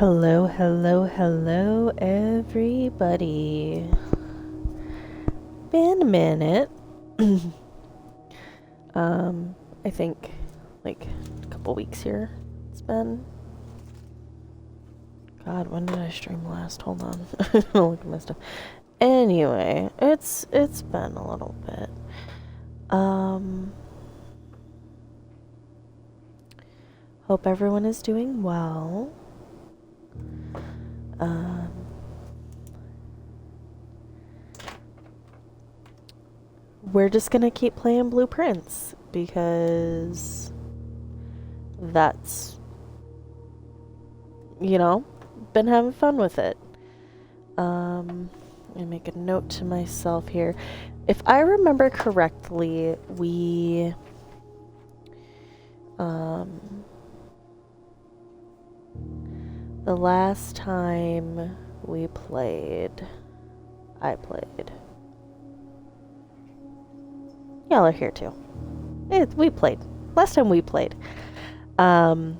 Hello, hello, hello, everybody. Been a minute. I think like a couple weeks here. It's been. God, when did I stream last? Hold on. I'll look at my stuff. Anyway, it's been a little bit. Hope everyone is doing well. We're just gonna keep playing Blueprints because that's, been having fun with it. I'm gonna make a note to myself here. If I remember correctly, we the last time we played, I played. Y'all are here too. We played. Last time we played. Oh,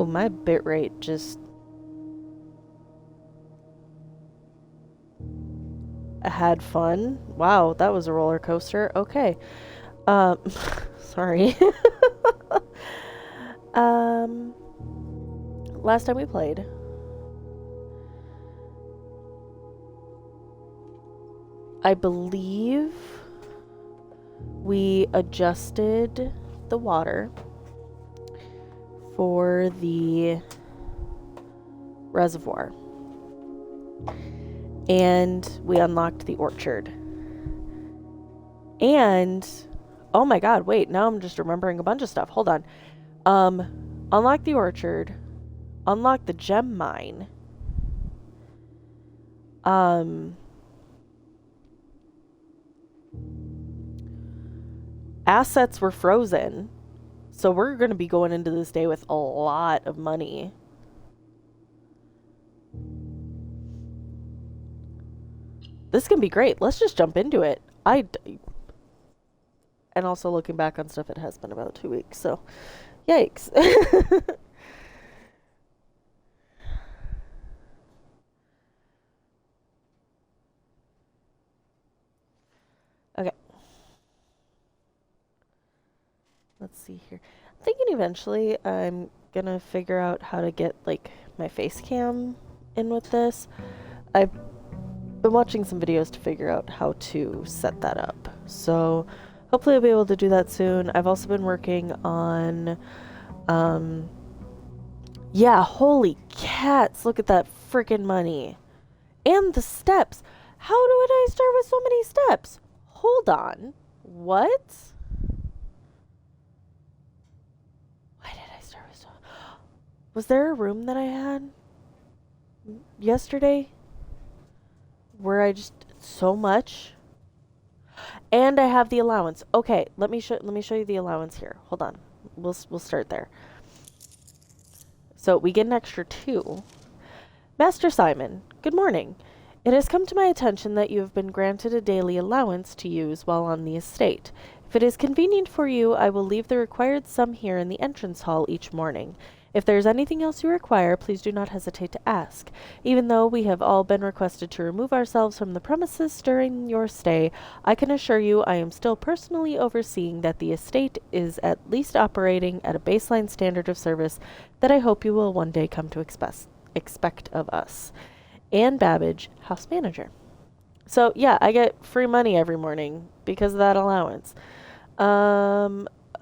my bitrate just had fun. Wow, that was a roller coaster. Okay. Sorry. Last time we played, I believe we adjusted the water for the reservoir. And we unlocked the orchard. And, oh my god, wait, now I'm just remembering a bunch of stuff. Hold on. Unlocked the orchard. Unlocked the gem mine. Assets were frozen. So we're going to be going into this day with a lot of money. This can be great. Let's just jump into it. And also looking back on stuff, it has been about 2 weeks, so yikes. Okay. Let's see here. I'm thinking eventually I'm gonna figure out how to get like my face cam in with this. I've been watching some videos to figure out how to set that up. So hopefully I'll be able to do that soon. I've also been working on yeah, holy cats, look at that freaking money. And the steps. How did I start with so many steps? Hold on. What? Why did I start with so... Was there a room that I had yesterday where I just... so much? And I have the allowance. Okay, let me show you the allowance here. Hold on. We'll start there. So we get an extra 2. Master Simon, good morning. It has come to my attention that you have been granted a daily allowance to use while on the estate. If it is convenient for you, I will leave the required sum here in the entrance hall each morning. If there is anything else you require, please do not hesitate to ask. Even though we have all been requested to remove ourselves from the premises during your stay, I can assure you I am still personally overseeing that the estate is at least operating at a baseline standard of service that I hope you will one day come to expect of us. Anne Babbage, house manager. So yeah, I get free money every morning because of that allowance.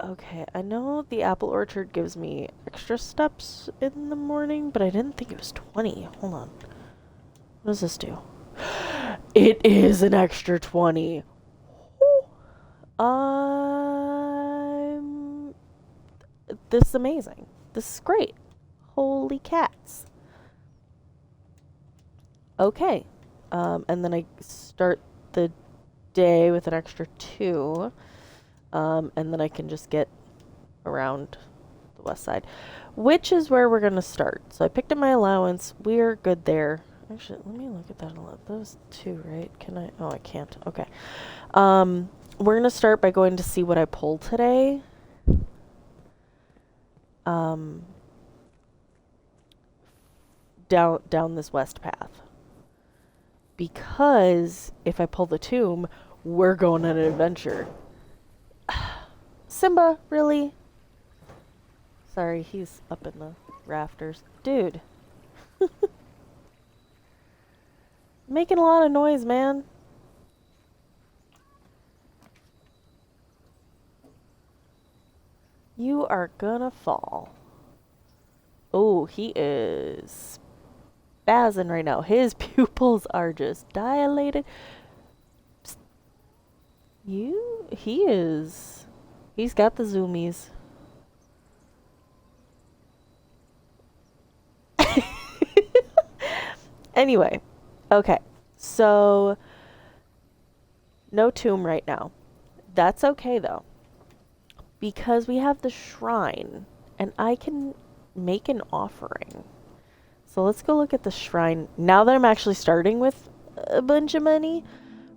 Okay, I know the apple orchard gives me extra steps in the morning, but I didn't think it was 20. Hold on. What does this do? It is an extra 20. This is amazing. This is great. Holy cats. Okay. And then I start the day with an extra 2. And then I can just get around the west side, which is where we're going to start. So I picked up my allowance. We're good there. Actually, let me look at that a lot. Those 2, right? Can I? Oh, I can't. Okay. We're going to start by going to see what I pulled today. down this west path. Because if I pull the tomb, we're going on an adventure. Simba, really? Sorry, he's up in the rafters. Dude. Making a lot of noise, man. You are gonna fall. Oh, he is spazzing right now. His pupils are just dilated. Psst. He's got the zoomies. Anyway, okay, so no tomb right now. That's okay though, because we have the shrine and I can make an offering. So let's go look at the shrine. Now that I'm actually starting with a bunch of money,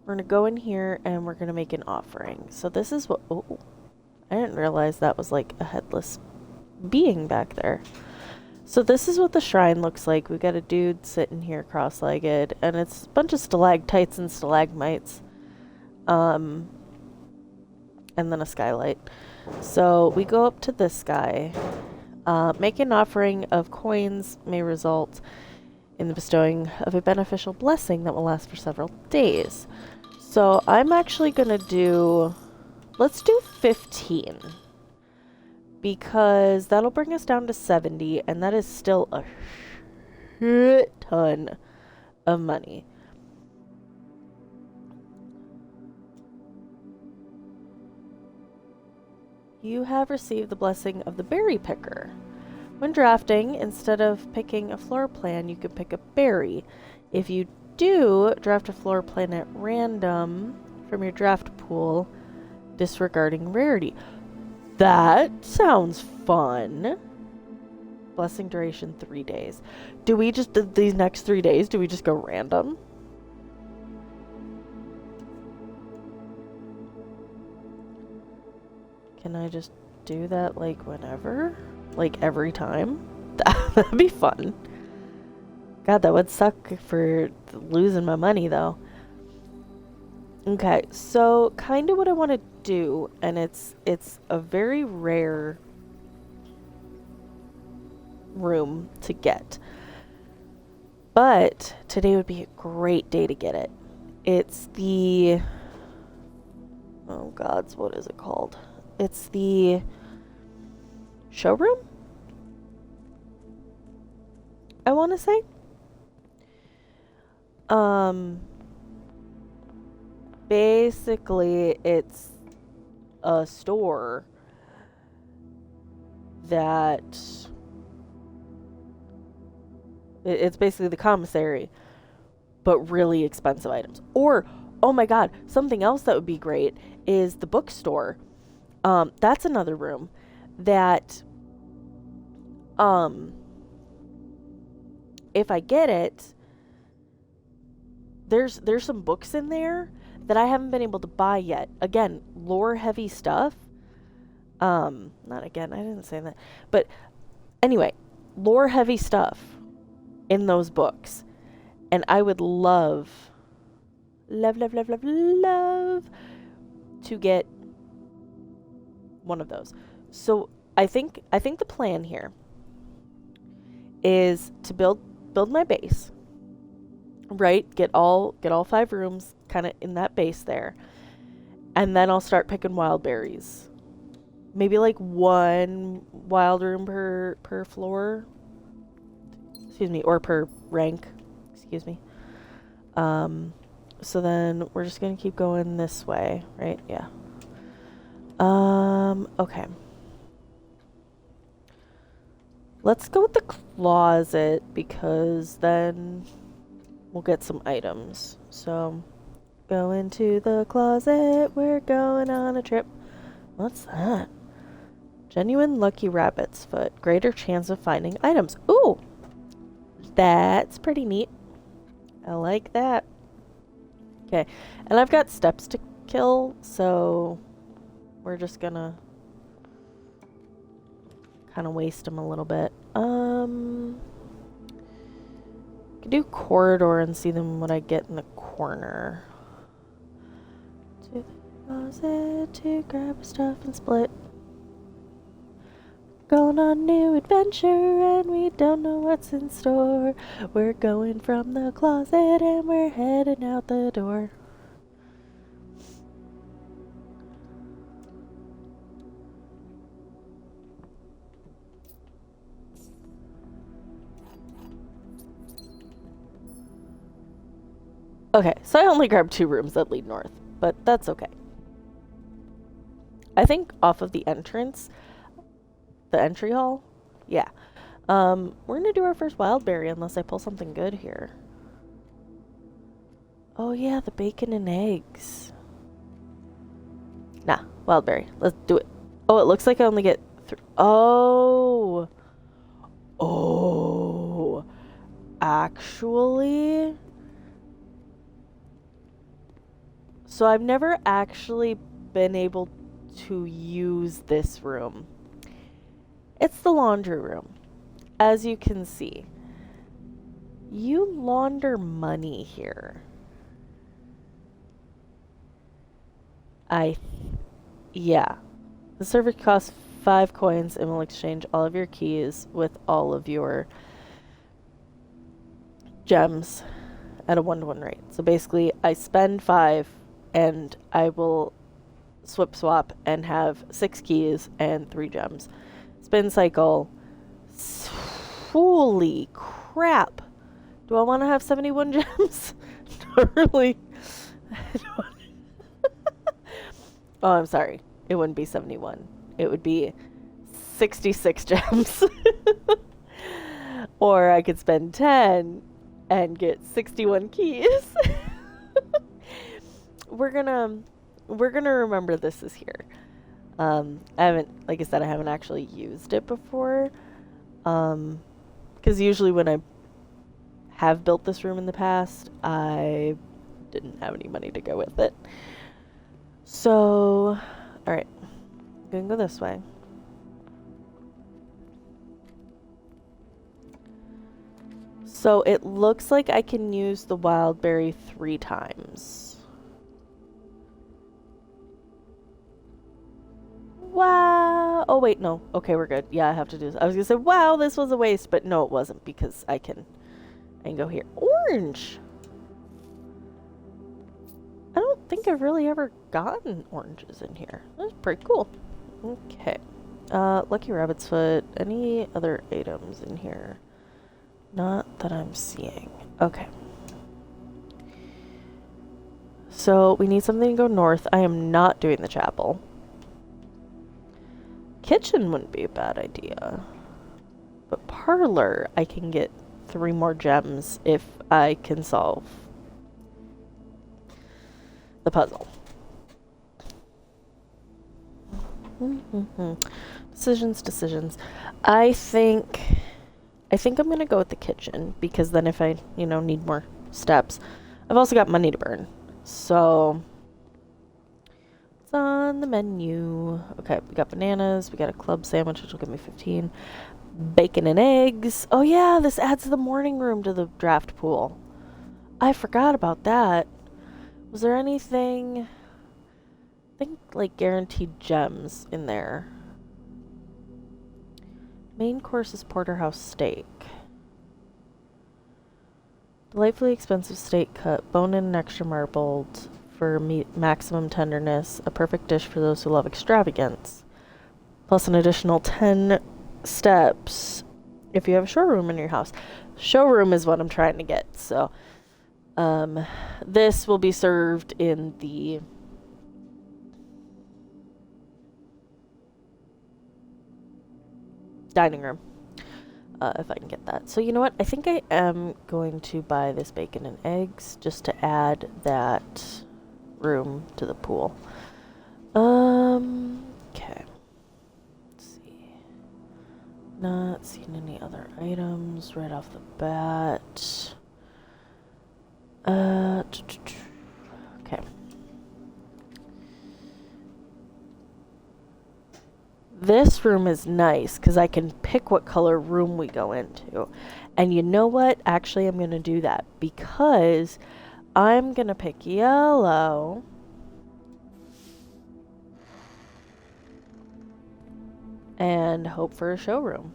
we're going to go in here and we're going to make an offering. So this is what, oh, I didn't realize that was like a headless being back there. So this is what the shrine looks like. We got a dude sitting here cross-legged, and it's a bunch of stalactites and stalagmites. And then a skylight. So we go up to this guy. Make an offering of coins may result in the bestowing of a beneficial blessing that will last for several days. So I'm actually going to do, let's do 15. Because that'll bring us down to 70, and that is still a shit ton of money. You have received the blessing of the berry picker. When drafting, instead of picking a floor plan, you can pick a berry. If you do draft a floor plan at random from your draft pool, disregarding rarity. That sounds fun. Blessing duration 3 days. Do we just, these next 3 days, do we just go random? Can I just do that like whenever? Like every time? That'd be fun. God, that would suck for losing my money though. Okay, so kind of what I want to do, and it's a very rare room to get. But today would be a great day to get it. It's the, oh gods, what is it called? It's the showroom? I want to say. Basically, it's a store that it's basically the commissary, but really expensive items. Or, oh my god, something else that would be great is the bookstore. That's another room that, if I get it, there's some books in there that I haven't been able to buy yet. Again, lore heavy stuff. Not again, I didn't say that. But anyway, lore heavy stuff in those books. And I would love to get one of those. So I think the plan here is to build my base. Right? Get all 5 rooms kind of in that base there. And then I'll start picking wild berries. Maybe like 1 wild room per floor. Excuse me, or per rank. Excuse me. So then we're just going to keep going this way, right? Yeah. Okay. Let's go with the closet because then we'll get some items. So, go into the closet. We're going on a trip. What's that? Genuine lucky rabbit's foot. Greater chance of finding items. Ooh! That's pretty neat. I like that. Okay. And I've got steps to kill, so we're just gonna kind of waste them a little bit. could do corridor and see them when I get in the corner. To the closet to grab stuff and split. Going on a new adventure and we don't know what's in store. We're going from the closet and we're heading out the door. Okay, so I only grabbed 2 rooms that lead north, but that's okay. I think off of the entrance, the entry hall, yeah. We're gonna do our first wild berry unless I pull something good here. Oh yeah, the bacon and eggs. Nah, wild berry. Let's do it. Oh, it looks like I only get 3. Oh. Oh. Actually. So I've never actually been able to use this room. It's the laundry room. As you can see, you launder money here. Yeah. The server costs 5 coins and will exchange all of your keys with all of your gems at a 1-to-1 rate. So basically, I spend 5 and I will swap and have 6 keys and 3 gems. Spin cycle. Holy crap. Do I want to have 71 gems? Not really. Oh, I'm sorry. It wouldn't be 71. It would be 66 gems. Or I could spend 10 and get 61 keys. We're gonna remember this is here. I haven't, like I said, I haven't actually used it before. Because usually when I have built this room in the past, I didn't have any money to go with it. So, alright. I'm gonna go this way. So it looks like I can use the wild berry 3 times. Wow. Oh, wait, no. Okay, we're good. Yeah, I have to do this. I was gonna say, wow, this was a waste, but no, it wasn't, because I can go here. Orange! I don't think I've really ever gotten oranges in here. That's pretty cool. Okay. Lucky rabbit's foot. Any other items in here? Not that I'm seeing. Okay. So, we need something to go north. I am not doing the chapel. Kitchen wouldn't be a bad idea. But parlor, I can get 3 more gems if I can solve the puzzle. Decisions. I think I'm gonna go with the kitchen, because then if I, need more steps, I've also got money to burn. So it's on the menu. Okay, we got bananas, we got a club sandwich, which will give me 15. Bacon and eggs. Oh yeah, this adds the morning room to the draft pool. I forgot about that. Was there anything, I think, like guaranteed gems in there? Main course is porterhouse steak. Delightfully expensive steak cut, bone-in and extra marbled for maximum tenderness. A perfect dish for those who love extravagance. Plus an additional 10 steps if you have a showroom in your house. Showroom is what I'm trying to get. So this will be served in the dining room, if I can get that. So you know what? I think I am going to buy this bacon and eggs just to add that room to the pool. Okay. Not seeing any other items right off the bat. Okay. This room is nice because I can pick what color room we go into. And you know what? Actually, I'm going to do that because I'm going to pick yellow. And hope for a showroom.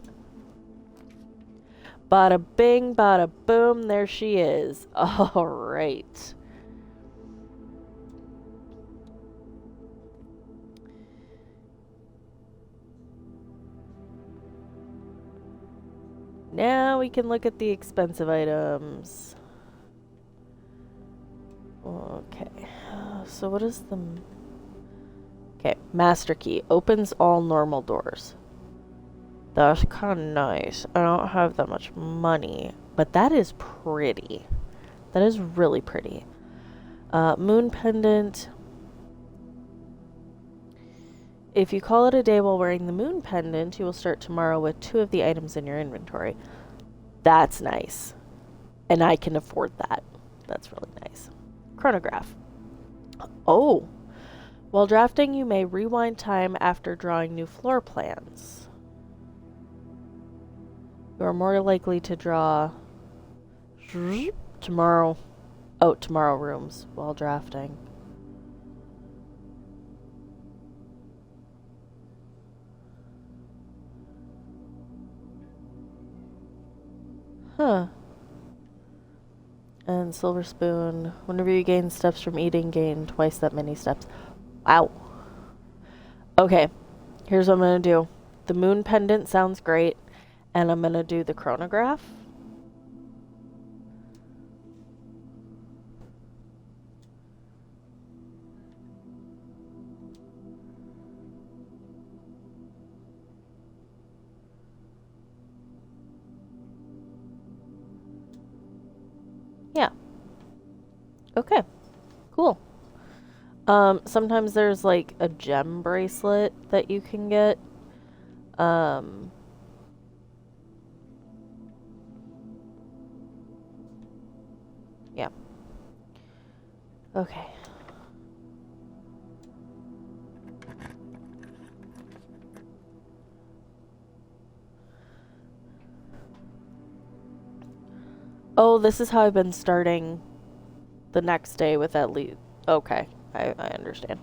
Bada bing, bada boom, there she is. All right. Now we can look at the expensive items. Okay, so what is the... Okay, master key. Opens all normal doors. That's kind of nice. I don't have that much money, but that is pretty. That is really pretty. Moon pendant. If you call it a day while wearing the moon pendant, you will start tomorrow with 2 of the items in your inventory. That's nice. And I can afford that. That's really nice. Chronograph. Oh. While drafting, you may rewind time after drawing new floor plans. You are more likely to draw tomorrow rooms while drafting. Huh. And silver spoon. Whenever you gain steps from eating, gain twice that many steps. Wow. Okay. Here's what I'm going to do. The moon pendant sounds great. And I'm going to do the chronograph. Yeah. Okay. Cool. Sometimes there's like a gem bracelet that you can get. Yeah. Okay. Oh, this is how I've been starting the next day with at least... Okay, I understand.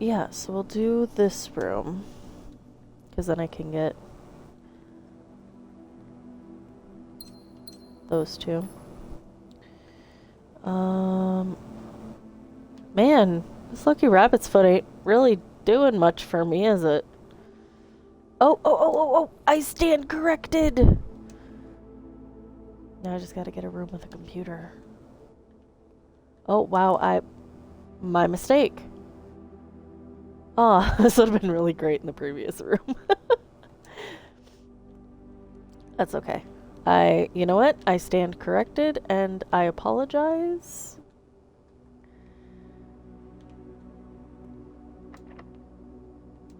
Yeah, so we'll do this room. Because then I can get those 2. Man, this lucky rabbit's foot ain't really doing much for me, is it? Oh, I stand corrected! Now I just gotta get a room with a computer. Oh, wow, my mistake. Oh, this would have been really great in the previous room. That's okay. You know what? I stand corrected and I apologize.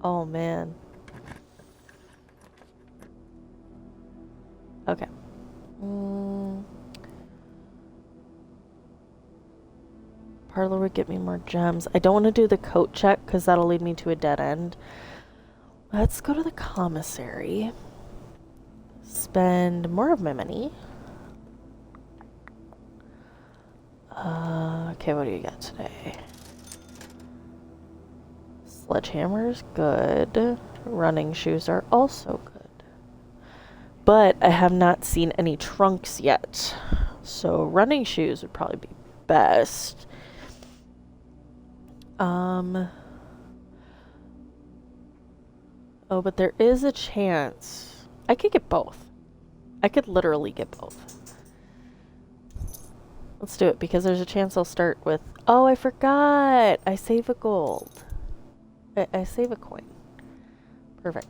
Oh, man. Okay. Parlor would get me more gems. I don't want to do the coat check because that'll lead me to a dead end. Let's go to the commissary. Spend more of my money. Okay, what do you got today? Sledgehammer's good. Running shoes are also good. But I have not seen any trunks yet. So running shoes would probably be best. Oh, but there is a chance. I could get both. I could literally get both. Let's do it, because there's a chance I'll start with... Oh, I forgot! I save a gold. I save a coin. Perfect.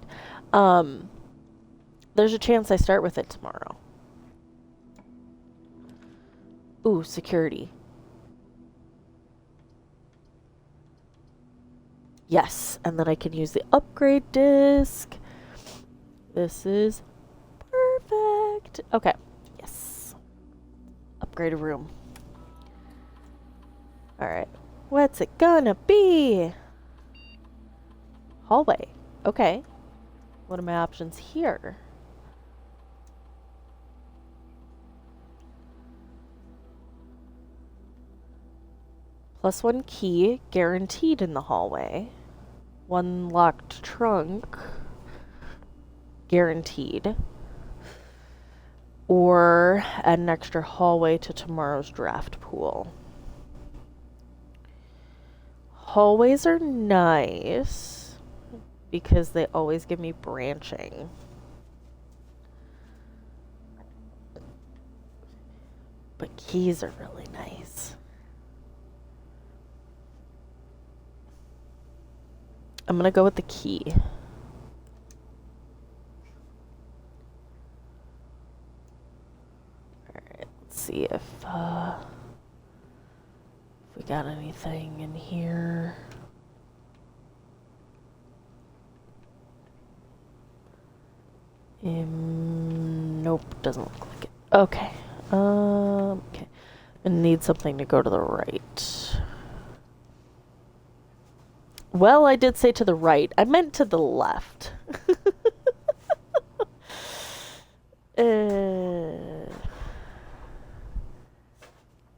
There's a chance I start with it tomorrow. Ooh, security. Yes, and then I can use the upgrade disc. This is perfect. Okay, yes. Upgrade a room. Alright, what's it gonna be? Hallway. Okay. What are my options here? +1 key guaranteed in the hallway. 1 locked trunk guaranteed. Or add an extra hallway to tomorrow's draft pool. Hallways are nice because they always give me branching. But keys are really nice. I'm gonna go with the key. Alright, let's see if we got anything in here. Nope, doesn't look like it. Okay. Okay. I need something to go to the right. Well, I did say to the right. I meant to the left.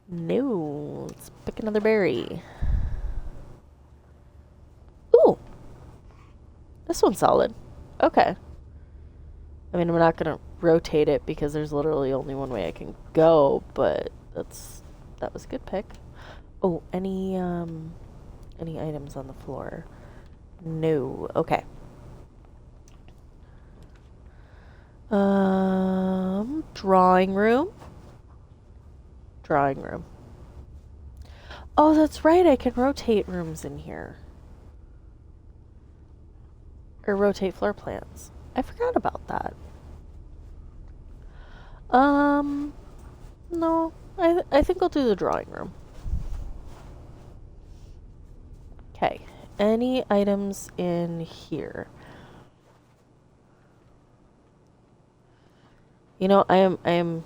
No. Let's pick another berry. Ooh. This one's solid. Okay. I mean, I'm not going to rotate it because there's literally only one way I can go, but that was a good pick. Oh, any items on the floor? No. Okay. Drawing room. Drawing room. Oh, that's right. I can rotate rooms in here. Or rotate floor plans. I forgot about that. No. I think I'll do the drawing room. Okay. Any items in here? You know, I am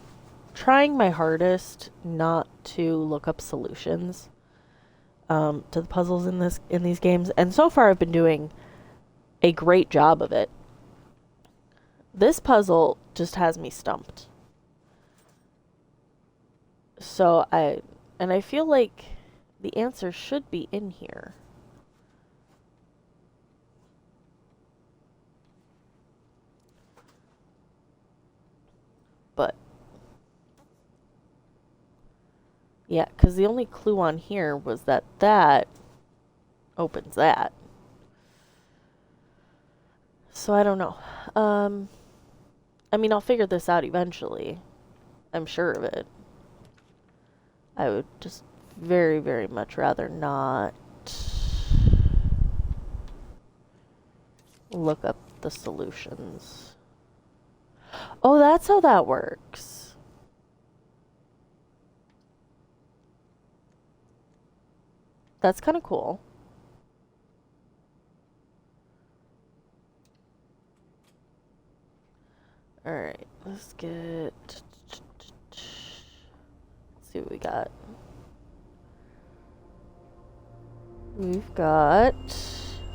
trying my hardest not to look up solutions to the puzzles in these games, and so far I've been doing a great job of it. This puzzle just has me stumped. So I feel like the answer should be in here. But yeah, because the only clue on here was that opens that. So I don't know. I mean, I'll figure this out eventually. I'm sure of it. I would just very, very much rather not look up the solutions. Oh, that's how that works. That's kind of cool. Alright, let's get... Let's see what we got. We've got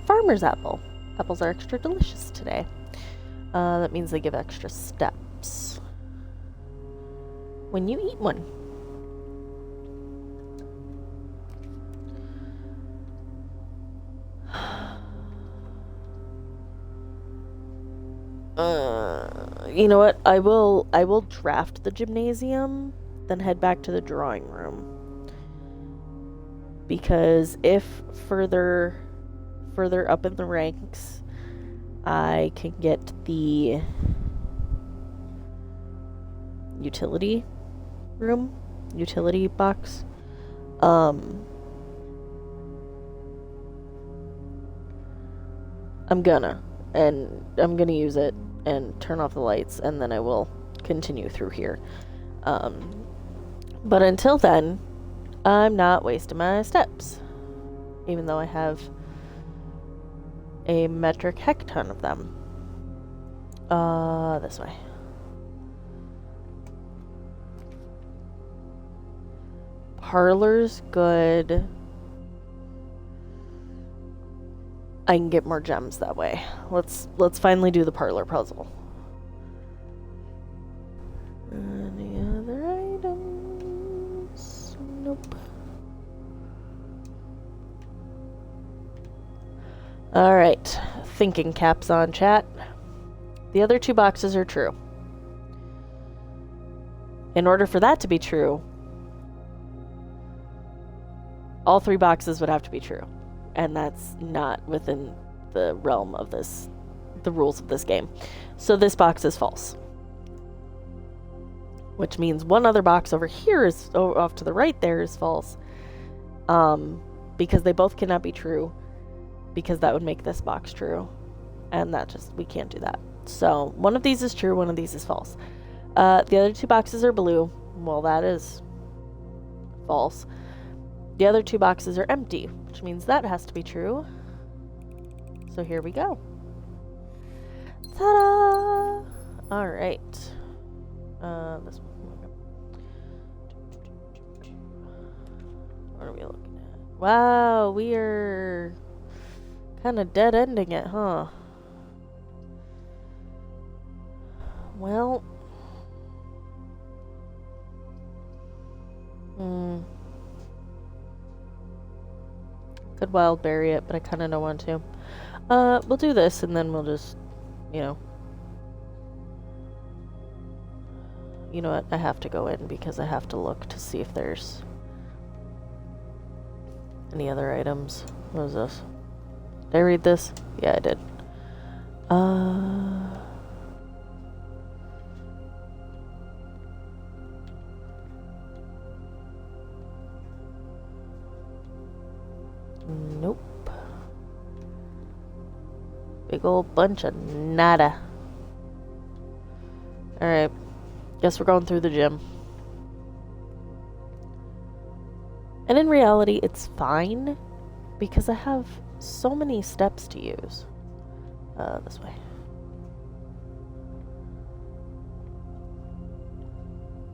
farmer's apple. Apples are extra delicious today. That means they give extra steps when you eat one. You know what? I will draft the gymnasium, then head back to the drawing room. Because if further up in the ranks, I can get the utility box. I'm gonna use it and turn off the lights, and then I will continue through here. But until then, I'm not wasting my steps, even though I have a metric heck ton of them. This way. Parlor's good. I can get more gems that way. Let's finally do the parlor puzzle. Any other items? Nope. Alright, thinking caps on, chat. The other 2 boxes are true. In order for that to be true, all 3 boxes would have to be true. And that's not within the realm of this, the rules of this game. So this box is false. Which means one other box over here is, off to the right there, is false. Because they both cannot be true. Because that would make this box true. And that just, we can't do that. So one of these is true, one of these is false. The other 2 boxes are blue. Well, that is false. The other 2 boxes are empty, which means that has to be true. So here we go. Ta-da! Alright. This one. What are we looking at? Wow, we are kind of dead-ending it, huh? Well... Could wild berry it, but I kind of don't want to. We'll do this, and then we'll just, you know what? I have to go in because I have to look to see if there's any other items. What is this? Did I read this? Yeah, I did. Nope. Big old bunch of nada. Alright. Guess we're going through the gym. And in reality, it's fine. Because I have so many steps to use. This way.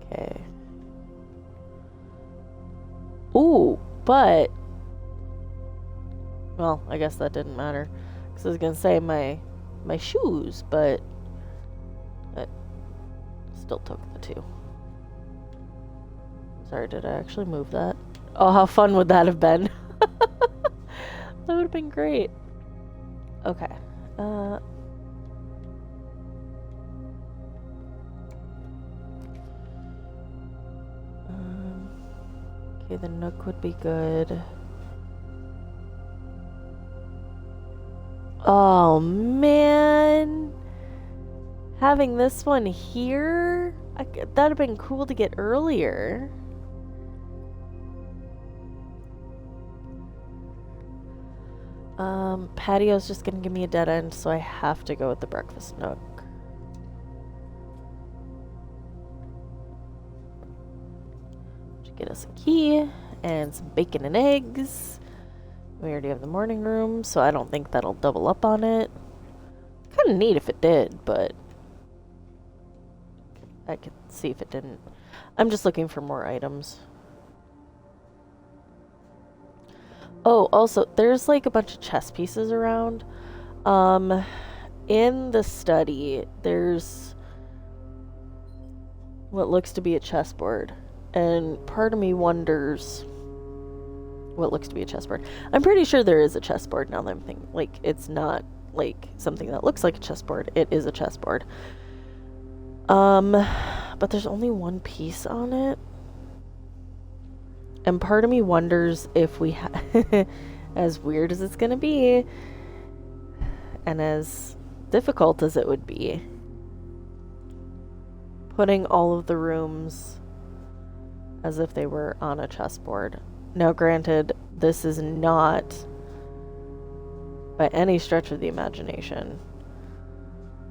Okay. Ooh, but... Well, I guess that didn't matter. Because I was going to say my shoes, but... It still took the 2. Sorry, did I actually move that? Oh, how fun would that have been? That would have been great. Okay. Okay, the Nook would be good. Oh, man. Having this one here? That'd have been cool to get earlier. Patio's just gonna give me a dead end, so I have to go with the breakfast Nook. Should get us a key and some bacon and eggs. We already have the morning room, so I don't think that'll double up on it. Kind of neat if it did, but I could see if it didn't. I'm just looking for more items. Oh, also, there's like a bunch of chess pieces around. In the study, there's what looks to be a chessboard. And part of me wonders what looks to be a chessboard. I'm pretty sure there is a chessboard now that I'm thinking. Like, it's not like something that looks like a chessboard. It is a chessboard. But there's only 1 piece on it. And part of me wonders if we as weird as it's gonna be, and as difficult as it would be, putting all of the rooms as if they were on a chessboard. Now, granted, this is not, by any stretch of the imagination,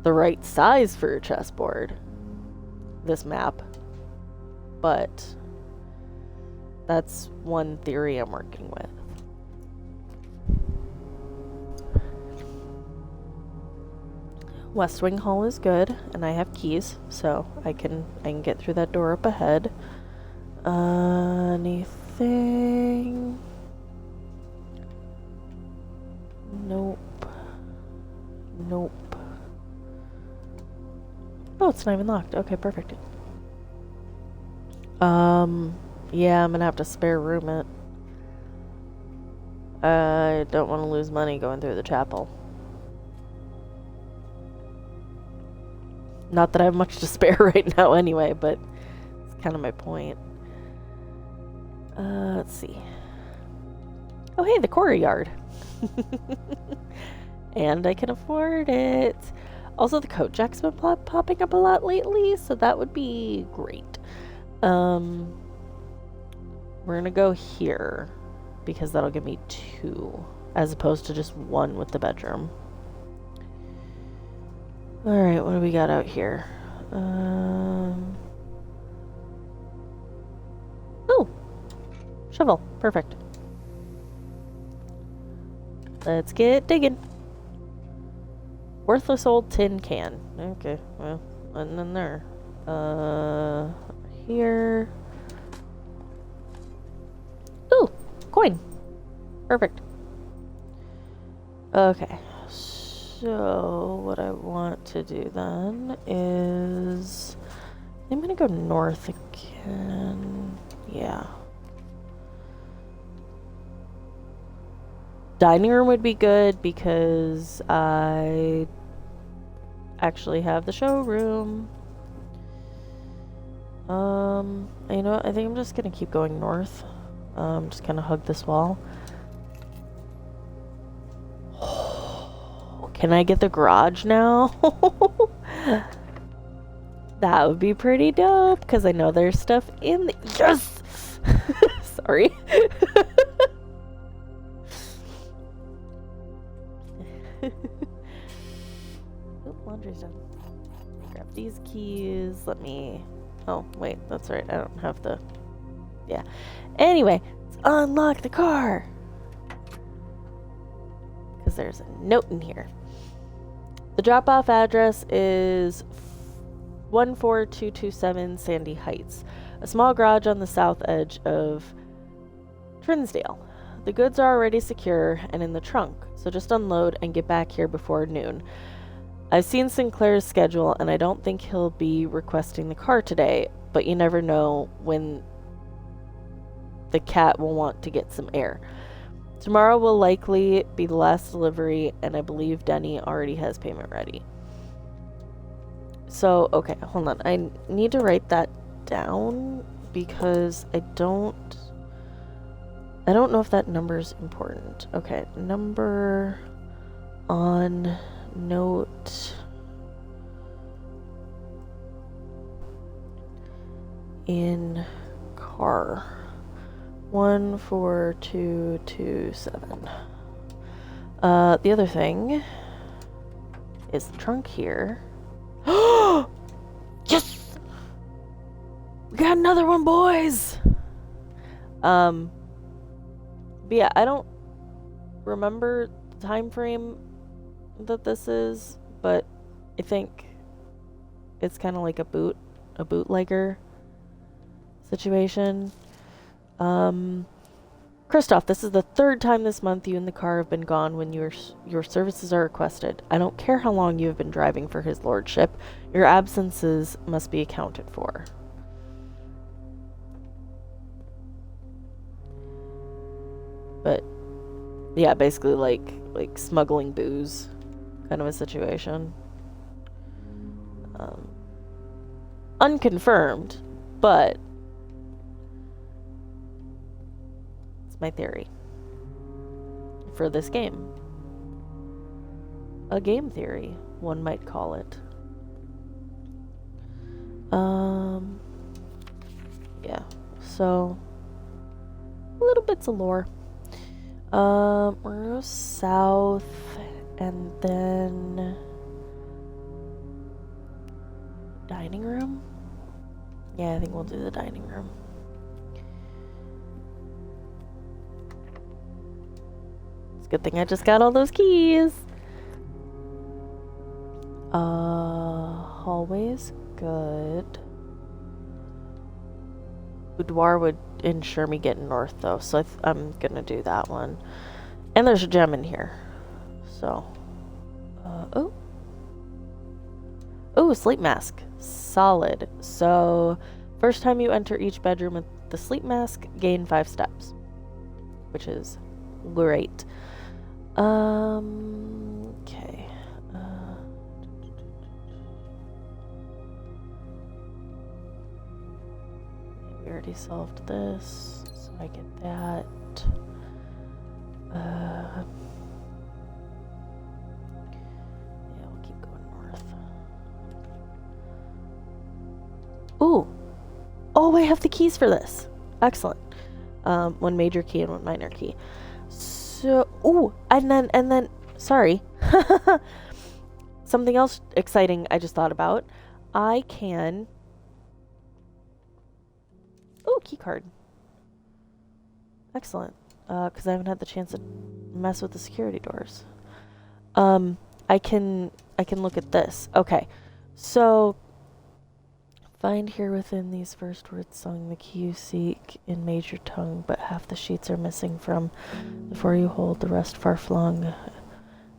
the right size for a chessboard, this map, but that's one theory I'm working with. West Wing Hall is good, and I have keys, so I can get through that door up ahead. Anything? Nope. it's not even locked. Okay, perfect. Yeah, I'm gonna have to spare room it. I don't want to lose money going through the chapel. Not that I have much to spare right now anyway, but it's kind of my point. Let's see. Oh, hey, the quarry yard. And I can afford it. Also, the coat jack's been popping up a lot lately, so that would be great. We're gonna go here because that'll give me 2 as opposed to just 1 with the bedroom. Alright, what do we got out here? Oh! Shovel. Perfect. Let's get digging. Worthless old tin can. Okay, well, nothing in there. Here. Ooh! Coin! Perfect. Okay. So, what I want to do then is... I'm gonna go north again. Yeah. Dining room would be good because I actually have the showroom. You know what? I think I'm just gonna keep going north. Just kind of hug this wall. Can I get the garage now? That would be pretty dope because I know there's stuff in the— Yes! Sorry. Oh, laundry's done. Grab these keys. Let me... Oh, wait, that's right. I don't have the... Yeah. Anyway, let's unlock the car. Because there's a note in here. The drop-off address is 14227 Sandy Heights, a small garage on the south edge of Trinsdale. The goods are already secure and in the trunk, so just unload and get back here before noon. I've seen Sinclair's schedule, and I don't think he'll be requesting the car today, but you never know when the cat will want to get some air. Tomorrow will likely be the last delivery, and I believe Denny already has payment ready. So, okay, hold on. I need to write that down because I don't know if that number's important. Okay, number on note in car 14227. The other thing is the trunk here. Yes! We got another one, boys! But yeah, I don't remember the time frame that this is, but I think it's kind of like a bootlegger situation. Christoph, this is the 3rd time this month you and the car have been gone when your services are requested. I don't care how long you have been driving for his lordship. Your absences must be accounted for. But yeah, basically like smuggling booze kind of a situation. Unconfirmed, but it's my theory for this game. A game theory, one might call it. Yeah, so little bits of lore. We're gonna go south and then dining room. Yeah, I think we'll do the dining room. It's a good thing I just got all those keys. Hallways, good. Boudoir would ensure me getting north though, so I'm gonna do that one. And there's a gem in here. So, oh, sleep mask. Solid. So, first time you enter each bedroom with the sleep mask, gain 5 steps, which is great. Okay. We already solved this, so I get that. Yeah, we'll keep going north. Ooh! Oh, I have the keys for this. Excellent. One major key and one minor key. So, ooh, and then, sorry. Something else exciting I just thought about. I can... Ooh, key card. Excellent. Because I haven't had the chance to mess with the security doors. I can look at this. Okay. So, find here within these first words sung the key you seek in major tongue, but half the sheets are missing from the four you hold, the rest far flung.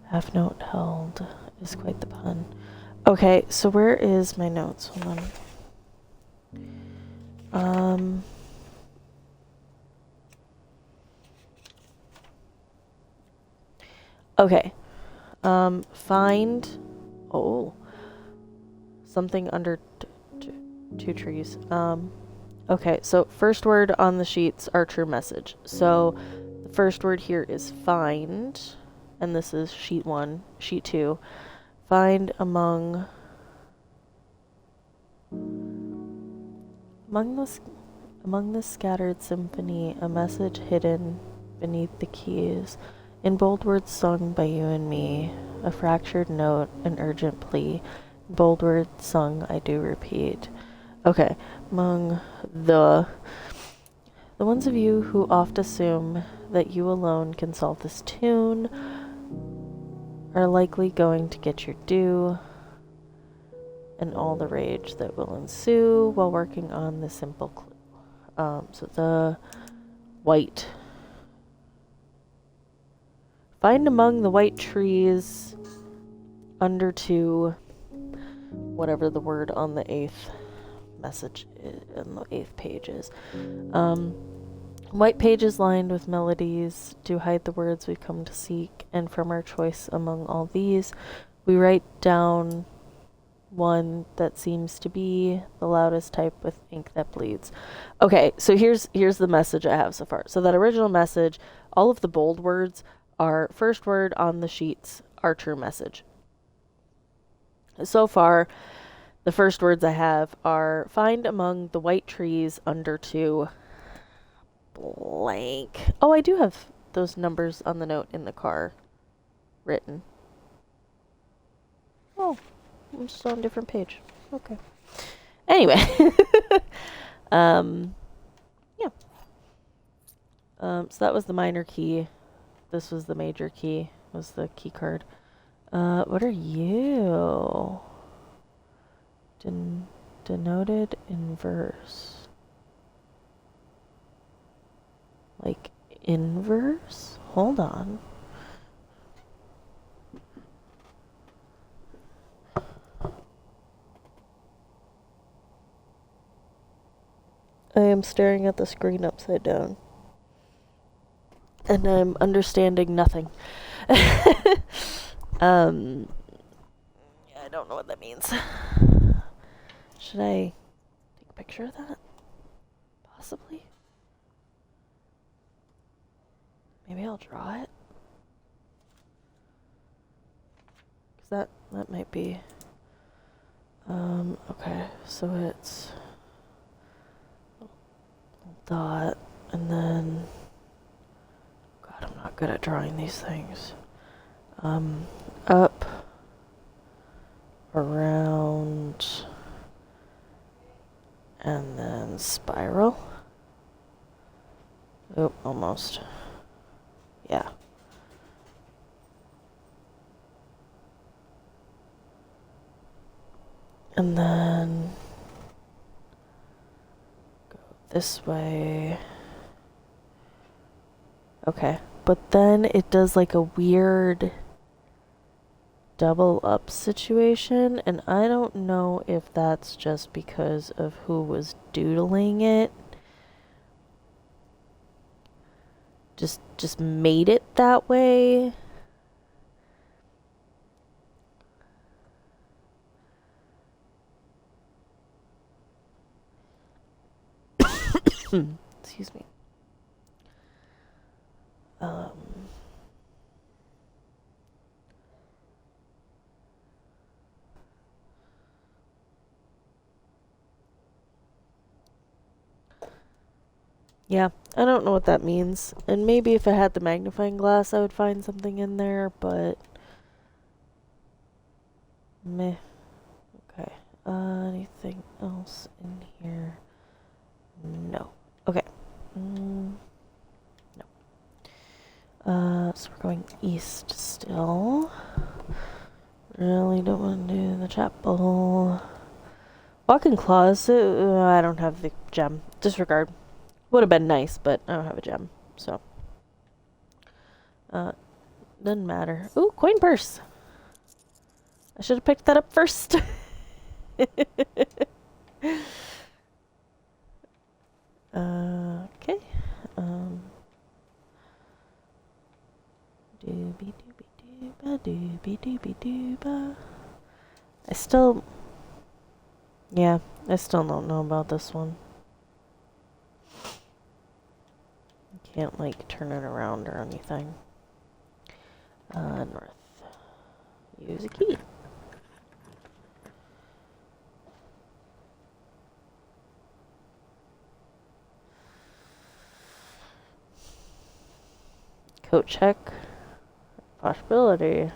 Half note held is quite the pun. Okay, so where is my notes? Hold on. Okay. Find... Oh. Something under two trees. Okay, so first word on the sheets are true message. So the first word here is find, and this is sheet 1. Sheet 2. Find among the scattered symphony, a message hidden beneath the keys. In bold words sung by you and me, a fractured note, an urgent plea. Bold words sung, I do repeat. Okay, among the ones of you who oft assume that you alone can solve this tune are likely going to get your due and all the rage that will ensue while working on the simple clue. So the white. Find among the white trees under two, whatever the word on the 8th message is, on the 8th page is. White pages lined with melodies do hide the words we've come to seek, and from our choice among all these, we write down one that seems to be the loudest type with ink that bleeds. Okay, so here's the message I have so far. So that original message, all of the bold words are first word on the sheets are true message. So far, the first words I have are find among the white trees under two blank. Oh, I do have those numbers on the note in the car written. Oh, I'm just on a different page. Okay. Anyway. Yeah. So that was the minor key. This was the major key, was the key card. What are you? Denoted in verse. Like inverse? Hold on. I am staring at the screen upside down. And I'm understanding nothing. I don't know what that means. Should I take a picture of that? Possibly. Maybe I'll draw it. Because that might be... okay, so it's... dot, and then... God, I'm not good at drawing these things. Up, around, and then spiral. Oh, almost. Yeah. And then go this way. Okay, but then it does like a weird double up situation, and I don't know if that's just because of who was doodling it. Just made it that way. Excuse me. Yeah, I don't know what that means. And maybe if I had the magnifying glass, I would find something in there, but meh. Okay. Anything else in here? No. Okay. No. So we're going east still. Really don't want to do the chapel. Walking closet. I don't have the gem. Disregard. Would have been nice, but I don't have a gem, so. Doesn't matter. Ooh, coin purse. I should have picked that up first. Okay. Doobie doobie dooba doobie doobie dooba. I still don't know about this one. Can't, like, turn it around or anything. North. Use a key. Coat check. Possibility.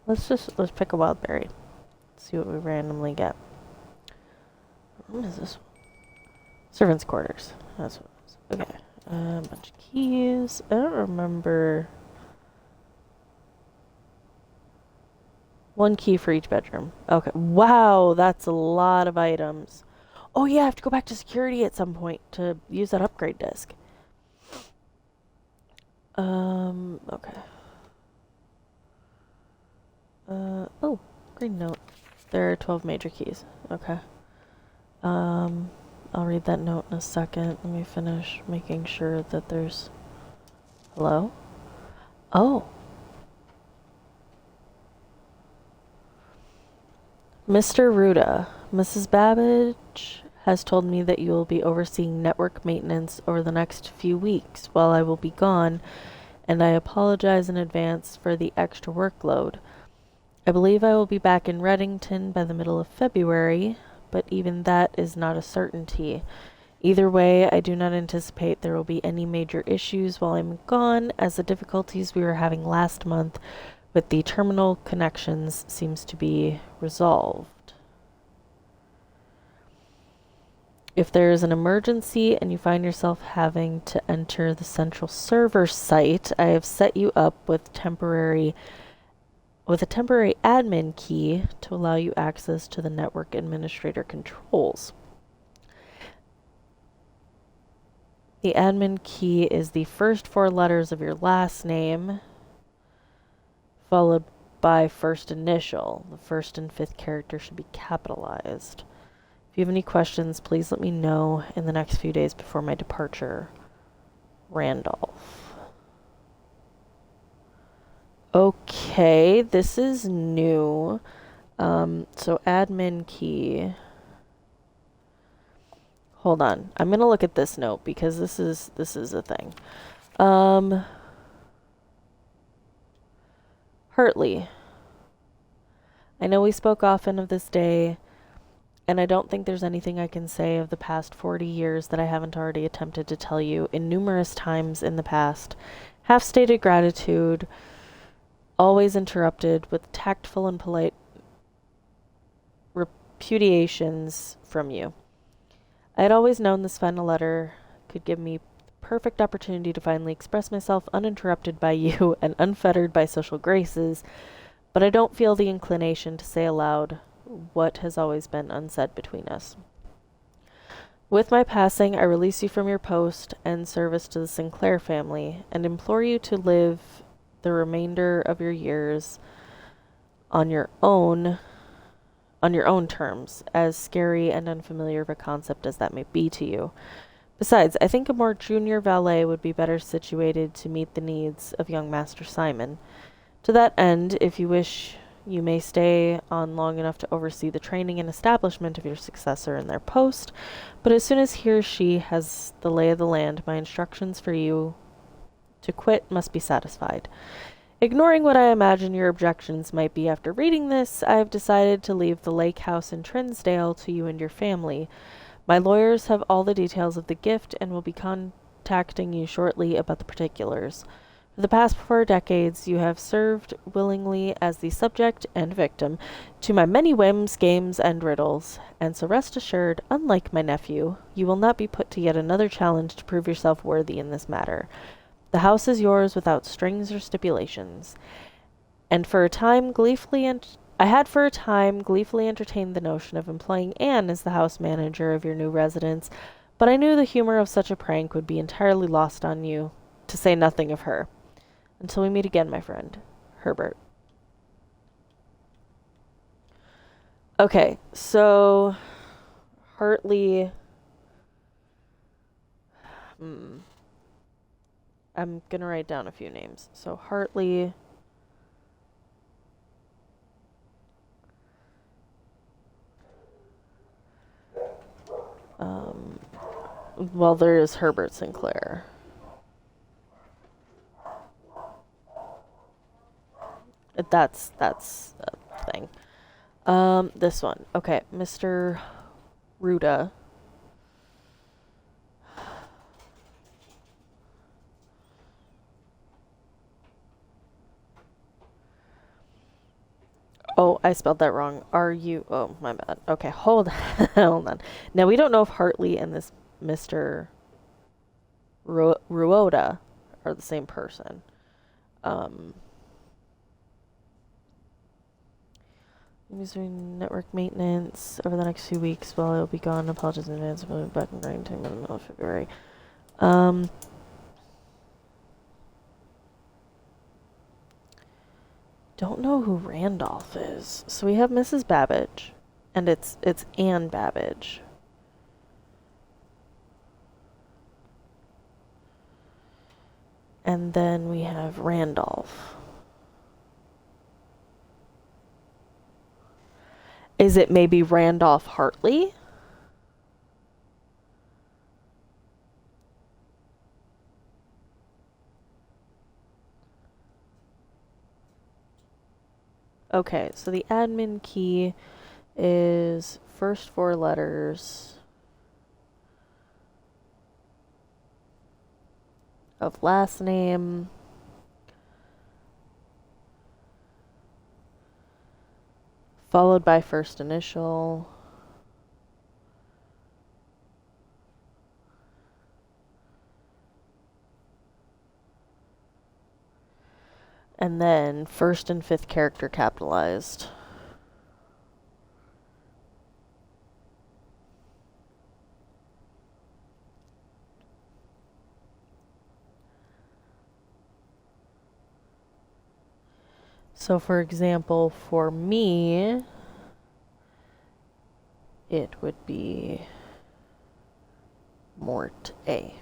Let's pick a wild berry. See what we randomly get. What is this one? Servants' quarters. That's what it is. Okay. A bunch of keys. I don't remember. One key for each bedroom. Okay. Wow, that's a lot of items. Oh yeah, I have to go back to security at some point to use that upgrade disc. Okay. Oh, green note. There are 12 major keys. Okay. I'll read that note in a second. Let me finish making sure that there's... Hello? Oh. Mr. Ruda, Mrs. Babbage has told me that you will be overseeing network maintenance over the next few weeks while I will be gone, and I apologize in advance for the extra workload. I believe I will be back in Reddington by the middle of February, but even that is not a certainty. Either way, I do not anticipate there will be any major issues while I'm gone, as the difficulties we were having last month with the terminal connections seems to be resolved. If there is an emergency and you find yourself having to enter the central server site, I have set you up with a temporary admin key to allow you access to the network administrator controls. The admin key is the first 4 letters of your last name, followed by first initial. The first and 5th character should be capitalized. If you have any questions, please let me know in the next few days before my departure. Randolph. Okay, this is new. So admin key. Hold on. I'm going to look at this note because this is a thing. Hartley. I know we spoke often of this day, and I don't think there's anything I can say of the past 40 years that I haven't already attempted to tell you in numerous times in the past. Half-stated gratitude, always interrupted with tactful and polite repudiations from you. I had always known this final letter could give me the perfect opportunity to finally express myself uninterrupted by you and unfettered by social graces, but I don't feel the inclination to say aloud what has always been unsaid between us. With my passing, I release you from your post and service to the Sinclair family, and implore you to live the remainder of your years on your own terms, as scary and unfamiliar of a concept as that may be to you. Besides, I think a more junior valet would be better situated to meet the needs of young Master Simon. To that end, if you wish, you may stay on long enough to oversee the training and establishment of your successor in their post, but as soon as he or she has the lay of the land, my instructions for you to quit must be satisfied. Ignoring what I imagine your objections might be after reading this, I have decided to leave the lake house in Trinsdale to you and your family. My lawyers have all the details of the gift and will be contacting you shortly about the particulars. For the past 4 decades, you have served willingly as the subject and victim to my many whims, games, and riddles, and so rest assured, unlike my nephew, you will not be put to yet another challenge to prove yourself worthy in this matter. The house is yours without strings or stipulations, and I had for a time gleefully entertained the notion of employing Anne as the house manager of your new residence, but I knew the humor of such a prank would be entirely lost on you, to say nothing of her. Until we meet again, my friend, Herbert. Okay, so Hartley. I'm gonna write down a few names. So Hartley. Well, there is Herbert Sinclair. That's a thing. This one. Okay, Mr. Ruda. Oh, I spelled that wrong. Oh, my bad. Okay, hold on. Now, we don't know if Hartley and this Mr. Ruoda are the same person. Using network maintenance over the next few weeks while I'll be gone. Apologies in advance. I'll be back in writing time in the middle of February. Don't know who Randolph is. So we have Mrs. Babbage, and it's Anne Babbage. And then we have Randolph. Is it maybe Randolph Hartley? Okay, so the admin key is first 4 letters of last name, followed by first initial, and then first and fifth character capitalized. So for example, for me, it would be Mort A,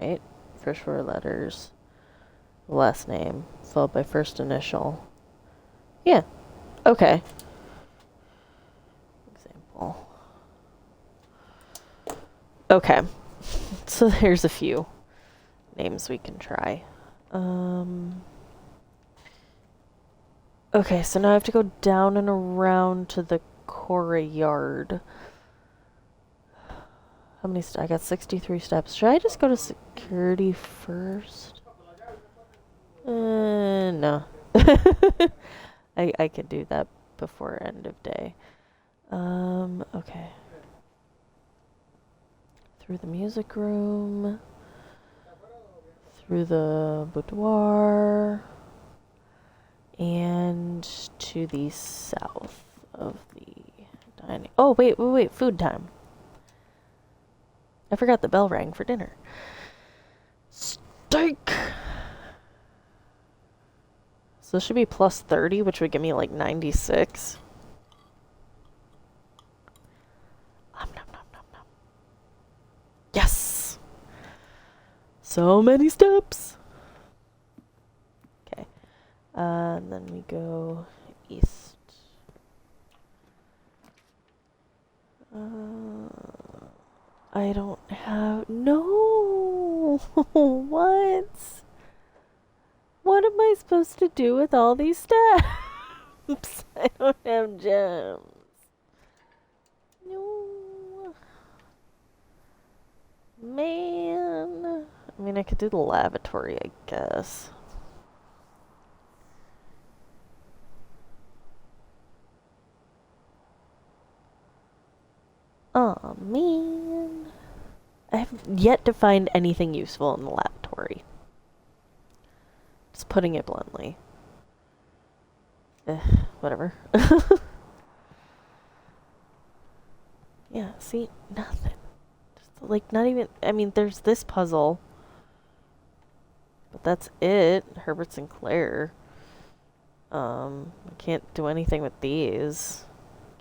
right? First 4 letters, last name, followed by first initial. Yeah, okay. Example. Okay, so there's a few names we can try. Okay, so now I have to go down and around to the courtyard. How many I got 63 steps. Should I just go to security first? No. I could do that before end of day. Okay. Through the music room. Through the boudoir. And to the south of the dining. Oh, wait. Food time. I forgot the bell rang for dinner. Steak! So this should be plus 30, which would give me like 96. Nom, nom, nom, nom, nom. Yes! So many steps! Okay. And then we go east. I don't have... No! What? What am I supposed to do with all these steps? I don't have gems. No. Man. I mean, I could do the lavatory, I guess. Oh, man. I have yet to find anything useful in the lavatory. Just putting it bluntly. Whatever. Yeah, see? Nothing. Just, like, not even... I mean, there's this puzzle. But that's it. Herbert Sinclair. I can't do anything with these.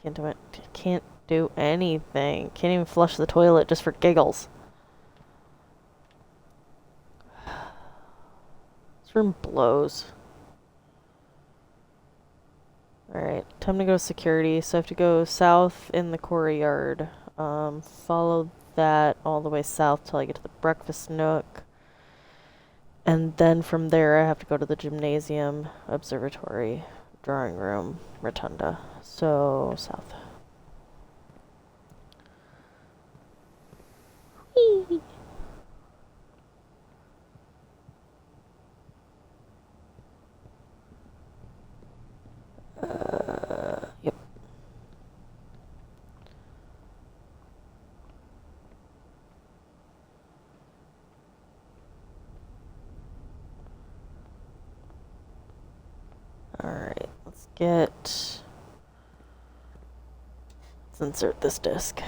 Can't do it. Can't do anything. Can't even flush the toilet just for giggles. This room blows. Alright, time to go to security. So I have to go south in the quarry yard. Follow that all the way south till I get to the breakfast nook. And then from there I have to go to the gymnasium, observatory, drawing room, rotunda. So, south. Whee! Yep. Alright, let's insert this disc.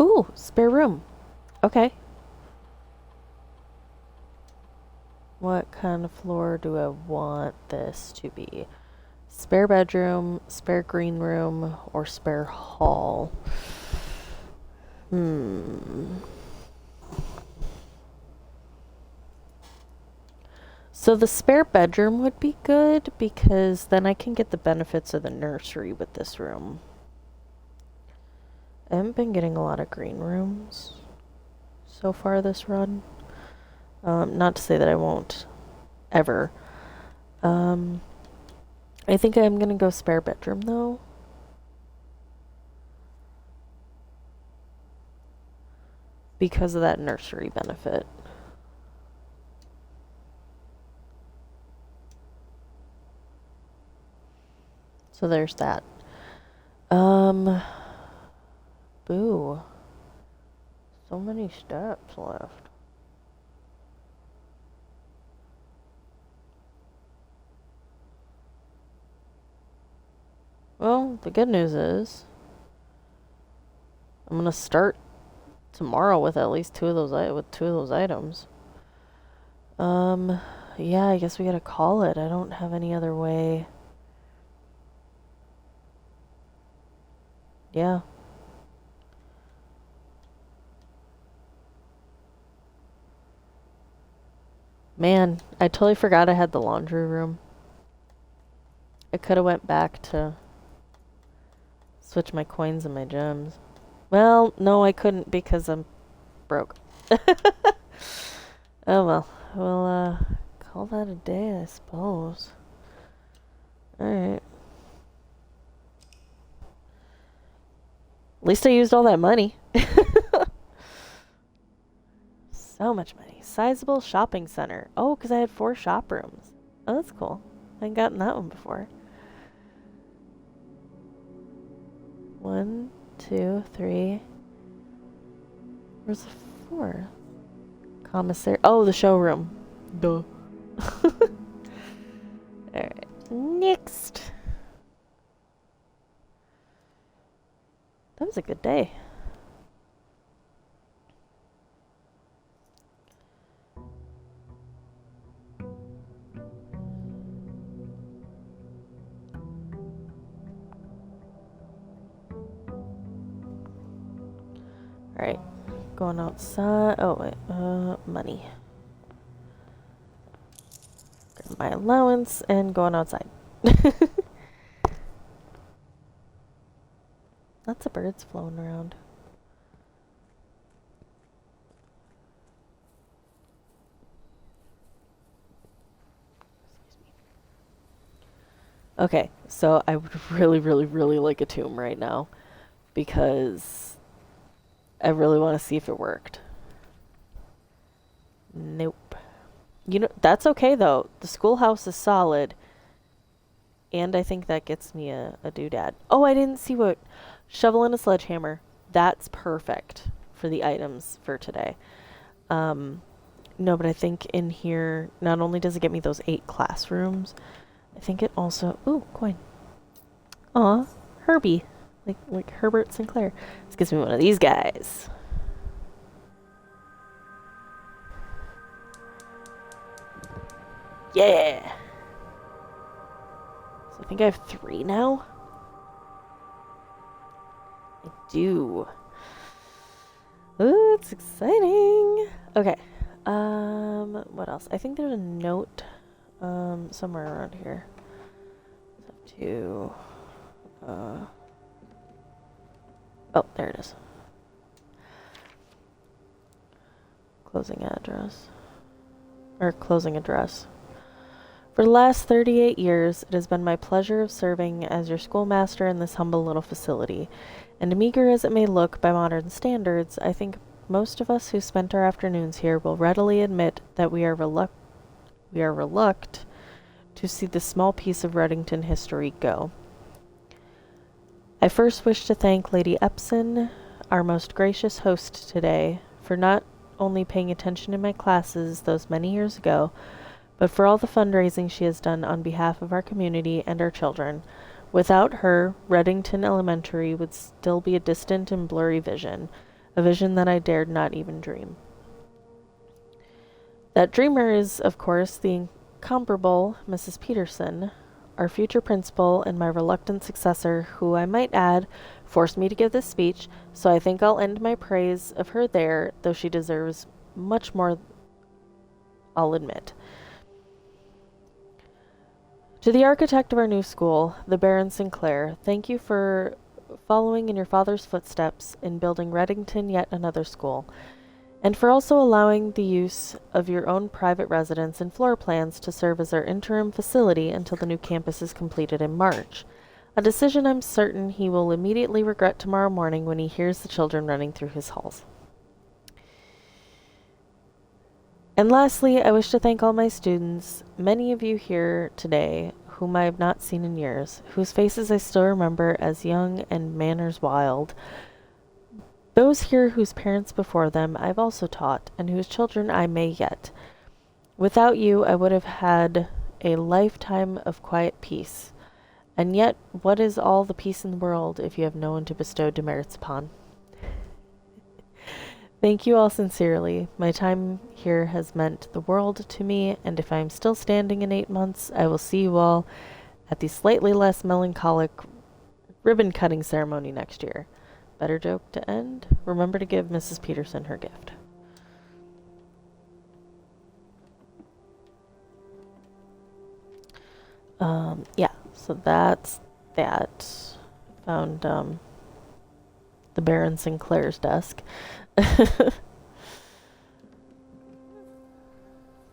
Ooh, spare room. Okay. What kind of floor do I want this to be? Spare bedroom, spare green room, or spare hall? So the spare bedroom would be good because then I can get the benefits of the nursery with this room. I haven't been getting a lot of green rooms so far this run. Not to say that I won't ever. I think I'm gonna go spare bedroom though. Because of that nursery benefit. So there's that. Boo. So many steps left. Well, the good news is I'm gonna start tomorrow with at least two of those items. Yeah, I guess we gotta call it. I don't have any other way. Yeah. Man, I totally forgot I had the laundry room. I could have went back to switch my coins and my gems. Well, no, I couldn't because I'm broke. Oh well. We'll call that a day, I suppose. Alright. At least I used all that money. So much money. Sizable shopping center. Oh, because I had 4 shop rooms. Oh, that's cool. I hadn't gotten that one before. 1, 2, 3. Where's the 4? Commissary. Oh, the showroom. Duh. Alright. Next. That was a good day. Alright. Going outside. Oh, wait. Money. Grab my allowance and going outside. Lots of birds flown around. Okay, so I would really, really, really like a tomb right now because I really want to see if it worked. Nope. You know, that's okay though. The schoolhouse is solid, and I think that gets me a doodad. Oh, I didn't see what... Shovel and a sledgehammer. That's perfect for the items for today. No, but I think in here, not only does it get me those 8 classrooms, I think it also... Ooh, coin. Aw, Herbie. Like Herbert Sinclair. This gives me one of these guys. Yeah! So I think I have 3 now? I do. Ooh, it's exciting! Okay. What else? I think there's a note, somewhere around here. To, oh, there it is. Closing address. Or closing address. For the last 38 years, it has been my pleasure of serving as your schoolmaster in this humble little facility. And meager as it may look by modern standards, I think most of us who spent our afternoons here will readily admit that we are reluctant to see this small piece of Reddington history go. I first wish to thank Lady Epson, our most gracious host today, for not only paying attention in my classes those many years ago, but for all the fundraising she has done on behalf of our community and our children. Without her, Reddington Elementary would still be a distant and blurry vision, a vision that I dared not even dream. That dreamer is, of course, the incomparable Mrs. Peterson, our future principal and my reluctant successor, who, I might add, forced me to give this speech, so I think I'll end my praise of her there, though she deserves much more, I'll admit. To the architect of our new school, the Baron Sinclair, thank you for following in your father's footsteps in building Reddington yet another school, and for also allowing the use of your own private residence and floor plans to serve as our interim facility until the new campus is completed in March. A decision I'm certain he will immediately regret tomorrow morning when he hears the children running through his halls. And lastly, I wish to thank all my students, many of you here today, whom I have not seen in years, whose faces I still remember as young and manners wild. Those here whose parents before them I've also taught, and whose children I may yet. Without you, I would have had a lifetime of quiet peace. And yet, what is all the peace in the world if you have no one to bestow demerits upon? Thank you all sincerely. My time here has meant the world to me, and if I am still standing in 8 months, I will see you all at the slightly less melancholic ribbon-cutting ceremony next year. Better joke to end? Remember to give Mrs. Peterson her gift. Yeah, so that's that. Found, the Baron Sinclair's desk.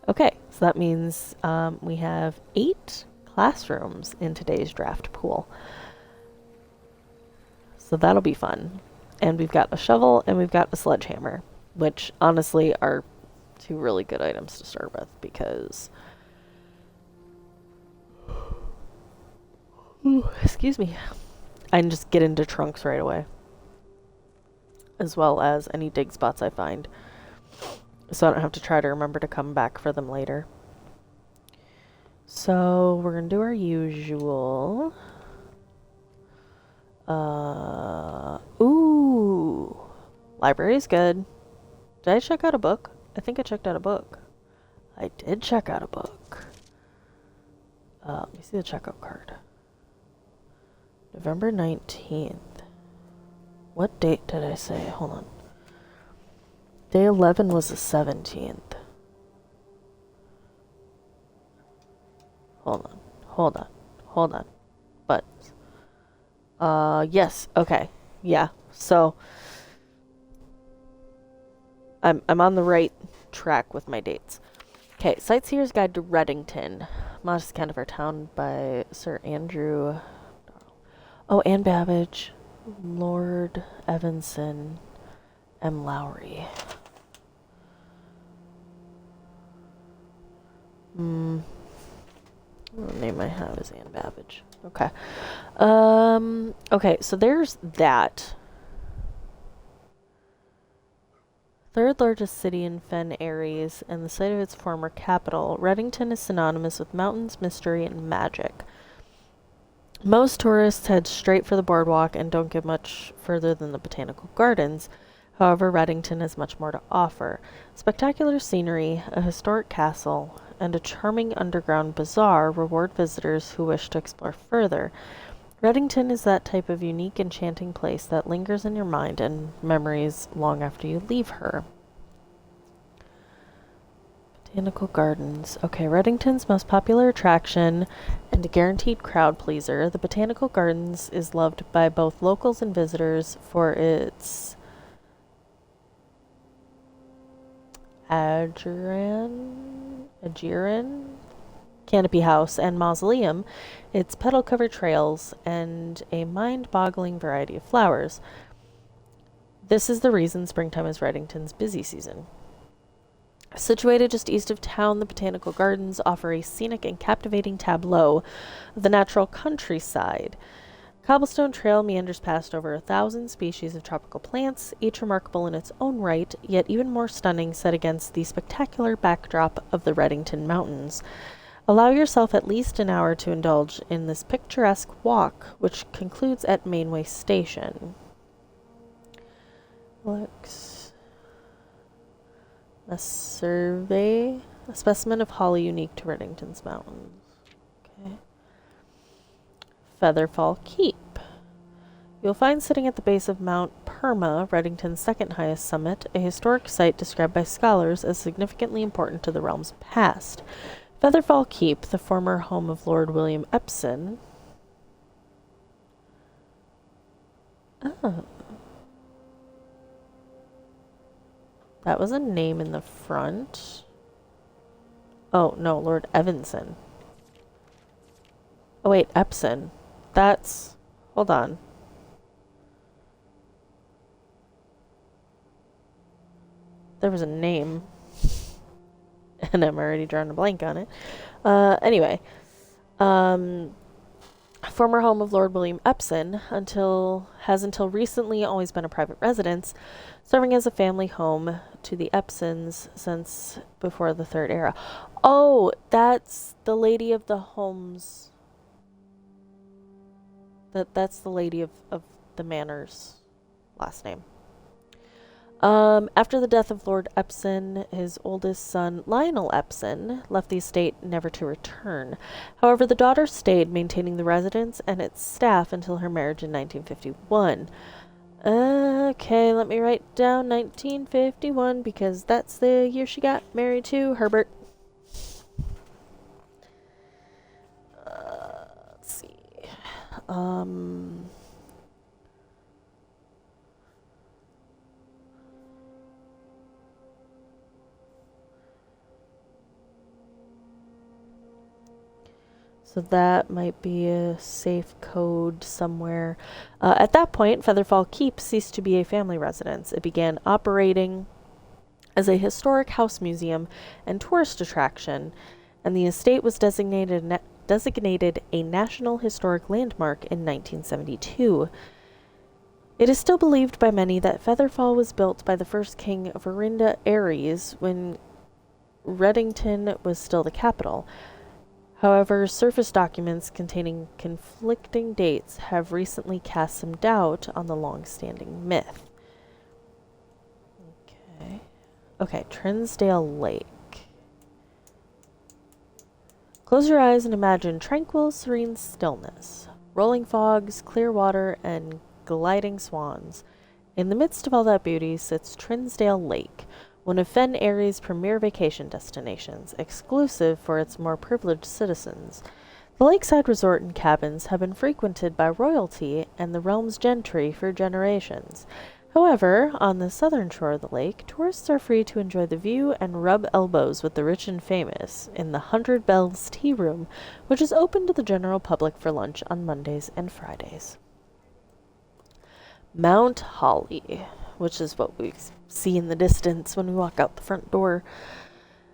Okay, so that means we have 8 classrooms in today's draft pool. So that'll be fun. And we've got a shovel and we've got a sledgehammer, which honestly are 2 really good items to start with because... Ooh, excuse me. I can just get into trunks right away, as well as any dig spots I find, so I don't have to try to remember to come back for them later. So we're gonna do our usual. Ooh, library's good. Did I check out a book? I think I checked out a book. I did check out a book. Let me see the checkout card. November 19th. What date did I say? Hold on. Day 11 was the 17th. Hold on. Hold on. Hold on. But, yes. Okay. Yeah. So, I'm on the right track with my dates. Okay, Sightseer's Guide to Reddington. Modest Account of Our Town by Sir Andrew. Oh, Anne Babbage, Lord Evanson, M. Lowry. The name I have is Anne Babbage. Okay. Okay, so there's that. Third largest city in Fen Ares and the site of its former capital, Reddington is synonymous with mountains, mystery, and magic. Most tourists head straight for the boardwalk and don't get much further than the botanical gardens. However, Reddington has much more to offer. Spectacular scenery, a historic castle, and a charming underground bazaar reward visitors who wish to explore further. Reddington is that type of unique, enchanting place that lingers in your mind and memories long after you leave her. Botanical Gardens. Okay, Reddington's most popular attraction and a guaranteed crowd pleaser, the Botanical Gardens is loved by both locals and visitors for its Ajiran canopy house and mausoleum, its petal-covered trails, and a mind-boggling variety of flowers. This is the reason springtime is Reddington's busy season. Situated just east of town, the Botanical Gardens offer a scenic and captivating tableau of the natural countryside. Cobblestone trail meanders past over 1,000 species of tropical plants, each remarkable in its own right, yet even more stunning set against the spectacular backdrop of the Reddington Mountains. Allow yourself at least an hour to indulge in this picturesque walk, which concludes at Mainway Station. Looks. A survey. A specimen of holly unique to Reddington's mountains. Okay. Featherfall Keep. You'll find sitting at the base of Mount Perma, Reddington's second highest summit, a historic site described by scholars as significantly important to the realm's past. Featherfall Keep, the former home of Lord William Epsom. Oh. That was a name in the front. Oh, no, Lord Evanson. Oh, wait, Epsom. That's... Hold on. There was a name. And I'm already drawing a blank on it. Anyway. Former home of Lord William Epsom has until recently always been a private residence, serving as a family home to the Epsons since before the Third Era. Oh, that's the Lady of the Homes. That's the Lady of the Manor's last name. After the death of Lord Epsom, his oldest son, Lionel Epsom, left the estate never to return. However, the daughter stayed, maintaining the residence and its staff until her marriage in 1951. Okay, let me write down 1951 because that's the year she got married to Herbert. Let's see. So that might be a safe code somewhere. At that point, Featherfall Keep ceased to be a family residence. It began operating as a historic house museum and tourist attraction, and the estate was designated a National Historic Landmark in 1972. It is still believed by many that Featherfall was built by the first king of Verinda Ares when Reddington was still the capital. However, surface documents containing conflicting dates have recently cast some doubt on the long-standing myth. Okay, Trinsdale Lake. Close your eyes and imagine tranquil, serene stillness, rolling fogs, clear water, and gliding swans. In the midst of all that beauty sits Trinsdale Lake, one of Fen Airy's premier vacation destinations, exclusive for its more privileged citizens. The lakeside resort and cabins have been frequented by royalty and the realm's gentry for generations. However, on the southern shore of the lake, tourists are free to enjoy the view and rub elbows with the rich and famous in the 100 Bells Tea Room, which is open to the general public for lunch on Mondays and Fridays. Mount Holly, which is what we see in the distance when we walk out the front door.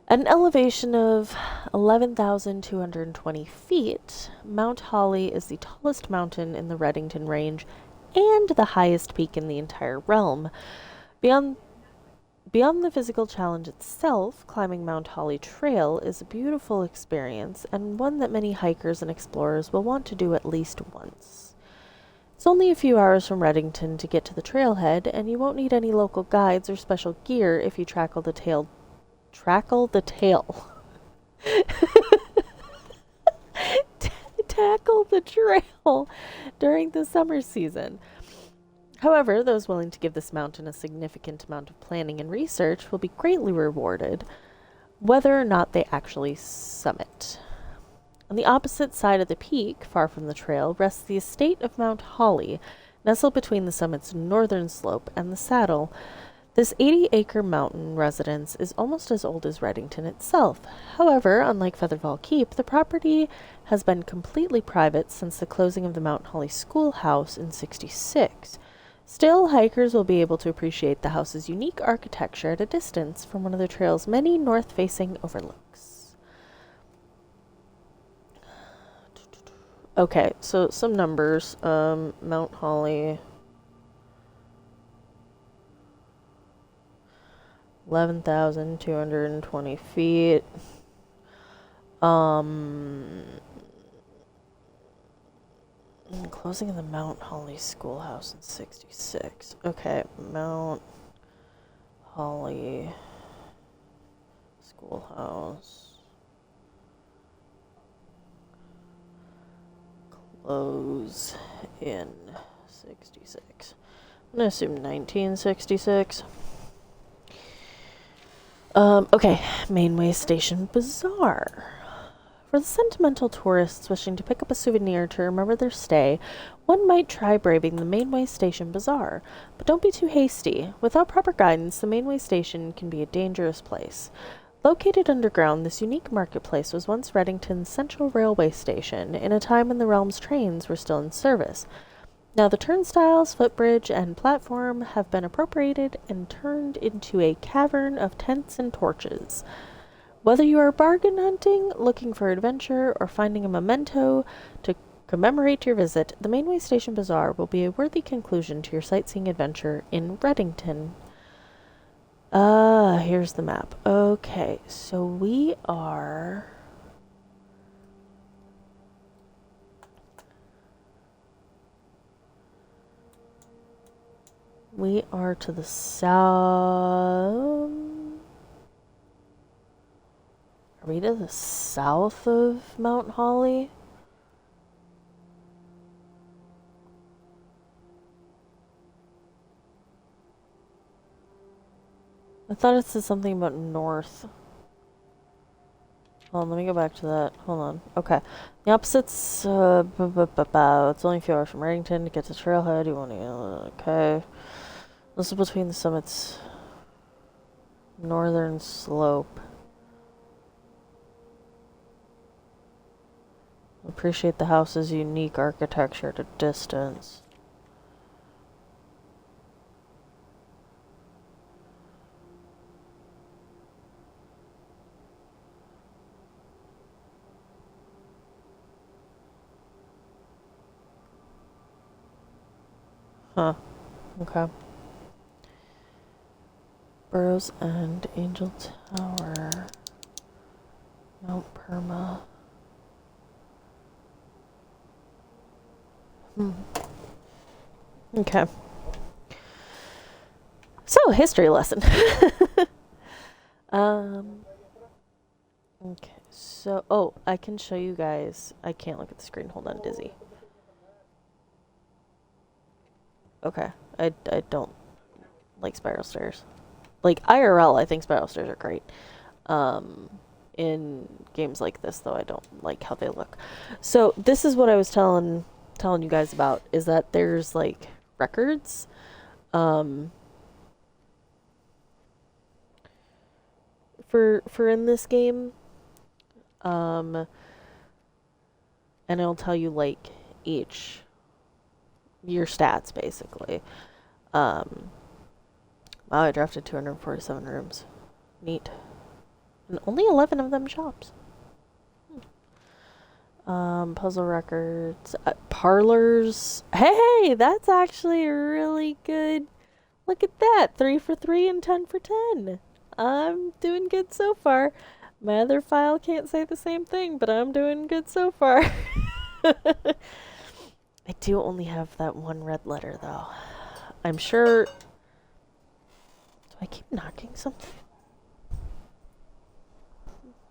At an elevation of 11,220 feet, Mount Holly is the tallest mountain in the Reddington Range and the highest peak in the entire realm. Beyond the physical challenge itself, climbing Mount Holly Trail is a beautiful experience and one that many hikers and explorers will want to do at least once. It's only a few hours from Reddington to get to the trailhead, and you won't need any local guides or special gear if you tackle the tail. Tackle the trail during the summer season. However, those willing to give this mountain a significant amount of planning and research will be greatly rewarded, whether or not they actually summit. On the opposite side of the peak, far from the trail, rests the estate of Mount Holly, nestled between the summit's northern slope and the saddle. This 80-acre mountain residence is almost as old as Reddington itself. However, unlike Featherfall Keep, the property has been completely private since the closing of the Mount Holly schoolhouse in '66. Still, hikers will be able to appreciate the house's unique architecture at a distance from one of the trail's many north-facing overlooks. Okay, so some numbers. Mount Holly, 11,220 feet. Closing of the Mount Holly schoolhouse in '66. Okay, Mount Holly schoolhouse. Close in '66. I'm gonna assume 1966. Okay, Mainway Station Bazaar. For the sentimental tourists wishing to pick up a souvenir to remember their stay, one might try braving the Mainway Station Bazaar. But don't be too hasty. Without proper guidance, the Mainway Station can be a dangerous place. Located underground, this unique marketplace was once Reddington's central railway station, in a time when the realm's trains were still in service. Now the turnstiles, footbridge, and platform have been appropriated and turned into a cavern of tents and torches. Whether you are bargain hunting, looking for adventure, or finding a memento to commemorate your visit, the Mainway Station Bazaar will be a worthy conclusion to your sightseeing adventure in Reddington. Here's the map. Okay, so we are to the south. Are we to the south of Mount Holly? I thought it said something about north. Hold on, let me go back to that. Hold on. Okay. The opposite's, it's only a few hours from Reddington to get to Trailhead. You want to, okay. This is between the summit's northern slope. Appreciate the house's unique architecture at a distance. Huh. Okay. Burrows and Angel Tower. Mount Perma. Okay. So, history lesson. Okay, so, I can show you guys. I can't look at the screen. Hold on, Dizzy. Okay, I don't like spiral stairs. like, IRL, I think spiral stairs are great. In games like this, though, I don't like how they look. So this is what I was telling you guys about, is that there's, like, records. For in this game. And it'll tell you, like, your stats, basically. Wow, I drafted 247 rooms. Neat. And only 11 of them shops. Puzzle records. Parlors. Hey, that's actually really good. Look at that. 3 for 3 and 10 for 10. I'm doing good so far. My other file can't say the same thing, but I'm doing good so far. I do only have that one red letter, though. I'm sure... Do I keep knocking something?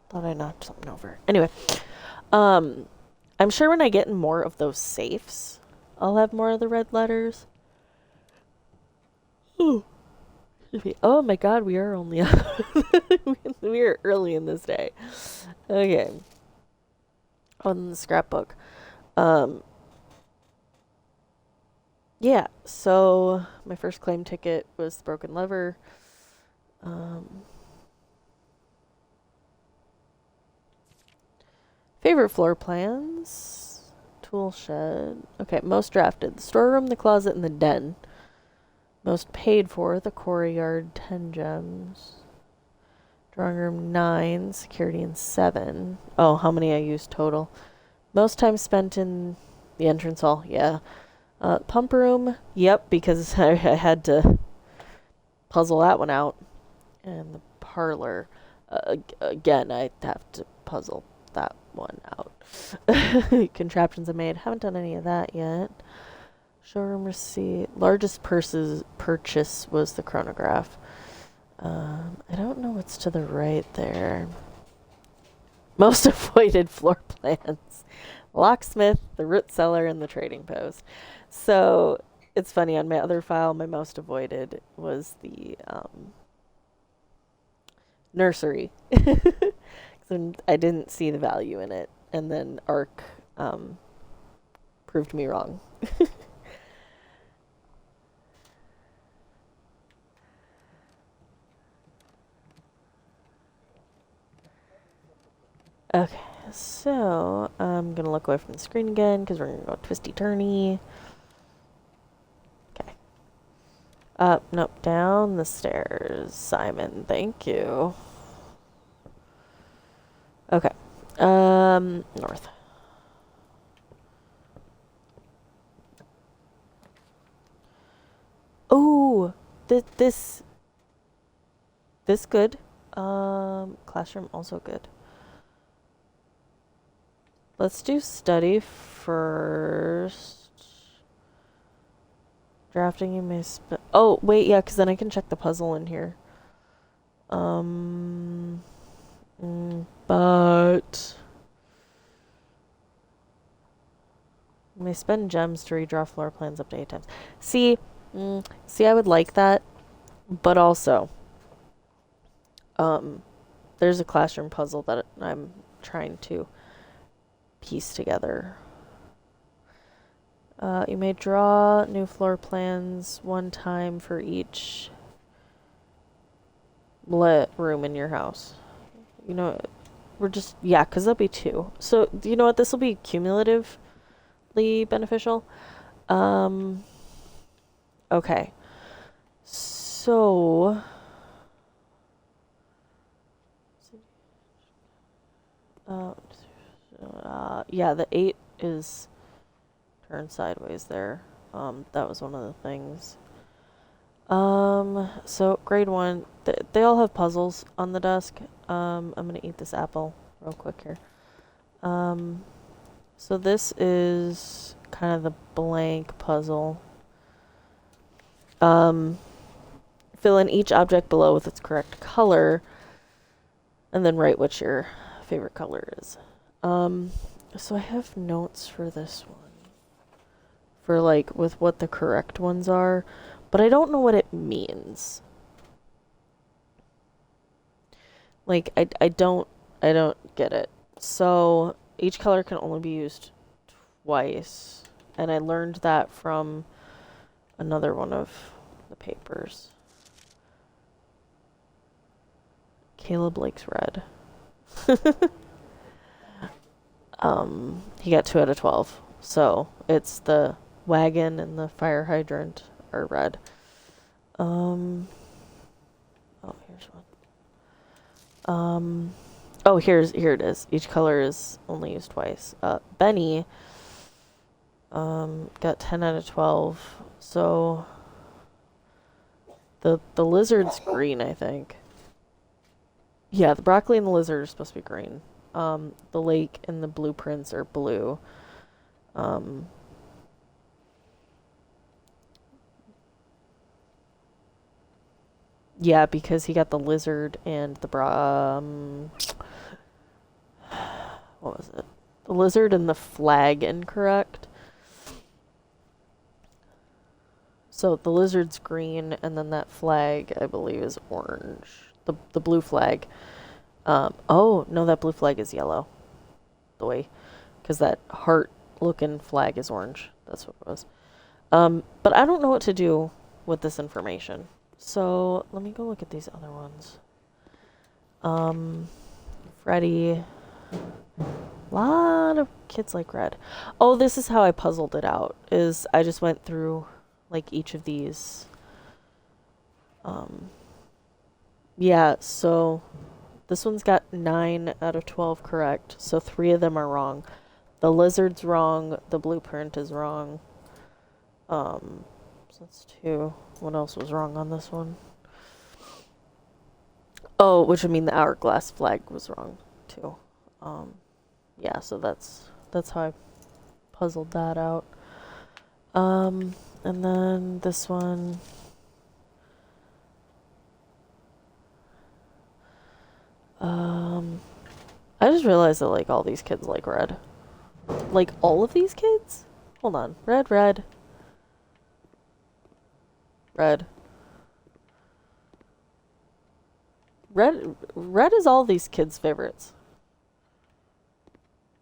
Thought I knocked something over. Anyway. I'm sure when I get in more of those safes, I'll have more of the red letters. Ooh. Oh my god, we are only... we are early in this day. Okay. On the scrapbook. Yeah, so my first claim ticket was the broken lever. Favorite floor plans? Tool shed. Okay, most drafted. The storeroom, the closet, and the den. Most paid for, the quarry yard, 10 gems. Drawing room, 9. Security, and 7. Oh, how many I used total? Most time spent in the entrance hall, yeah. Pump room, yep, because I had to puzzle that one out. And the parlor, again, I have to puzzle that one out. Contraptions I made, haven't done any of that yet. Showroom receipt, largest purchase was the chronograph. I don't know what's to the right there. Most avoided floor plans. Locksmith, the root cellar, and the trading post. So it's funny, on my other file, my most avoided was the nursery. I didn't see the value in it. And then ARC proved me wrong. Okay, so I'm going to look away from the screen again because we're going to go twisty-turny. Okay. Up, nope, down the stairs. Simon, thank you. Okay. North. Oh, this good. Classroom also good. Let's do study first. Drafting, you may spend... Oh, wait, yeah, because then I can check the puzzle in here. But... You may spend gems to redraw floor plans up to 8 times. See, I would like that, but also... there's a classroom puzzle that I'm trying to piece together. You may draw new floor plans 1 time for each room in your house. You know, we're just, yeah, because there'll be 2. So, you know what? This will be cumulatively beneficial. Okay. So... yeah, the 8 is turned sideways there. That was one of the things. So grade 1, they all have puzzles on the desk. I'm gonna eat this apple real quick here. So this is kind of the blank puzzle. Fill in each object below with its correct color, and then write what your favorite color is. So I have notes for this one. For, like, with what the correct ones are. But I don't know what it means. Like, I don't get it. So, each color can only be used twice. And I learned that from another one of the papers. Caleb likes red. He got 2 out of 12. So, it's the wagon and the fire hydrant are red. Oh, here's one. Oh, here it is. Each color is only used twice. Benny, got 10 out of 12. So, the lizard's green, I think. Yeah, the broccoli and the lizard are supposed to be green. The lake and the blueprints are blue. Yeah, because he got the lizard and the what was it? The lizard and the flag incorrect. So the lizard's green, and then that flag, I believe, is orange. The blue flag. Oh, no, that blue flag is yellow. The way, because that heart-looking flag is orange. That's what it was. But I don't know what to do with this information. So let me go look at these other ones. Freddy. A lot of kids like red. Oh, this is how I puzzled it out. Is I just went through like each of these. Yeah, so this one's got 9 out of 12 correct. So 3 of them are wrong. The lizard's wrong. The blueprint is wrong. So that's 2. What else was wrong on this one? Oh, which would mean the hourglass flag was wrong too. Yeah, so that's how I puzzled that out. And then this one. I just realized that like all these kids like red. Like all of these kids? Hold on. Red, red. Red. Red is all these kids' favorites.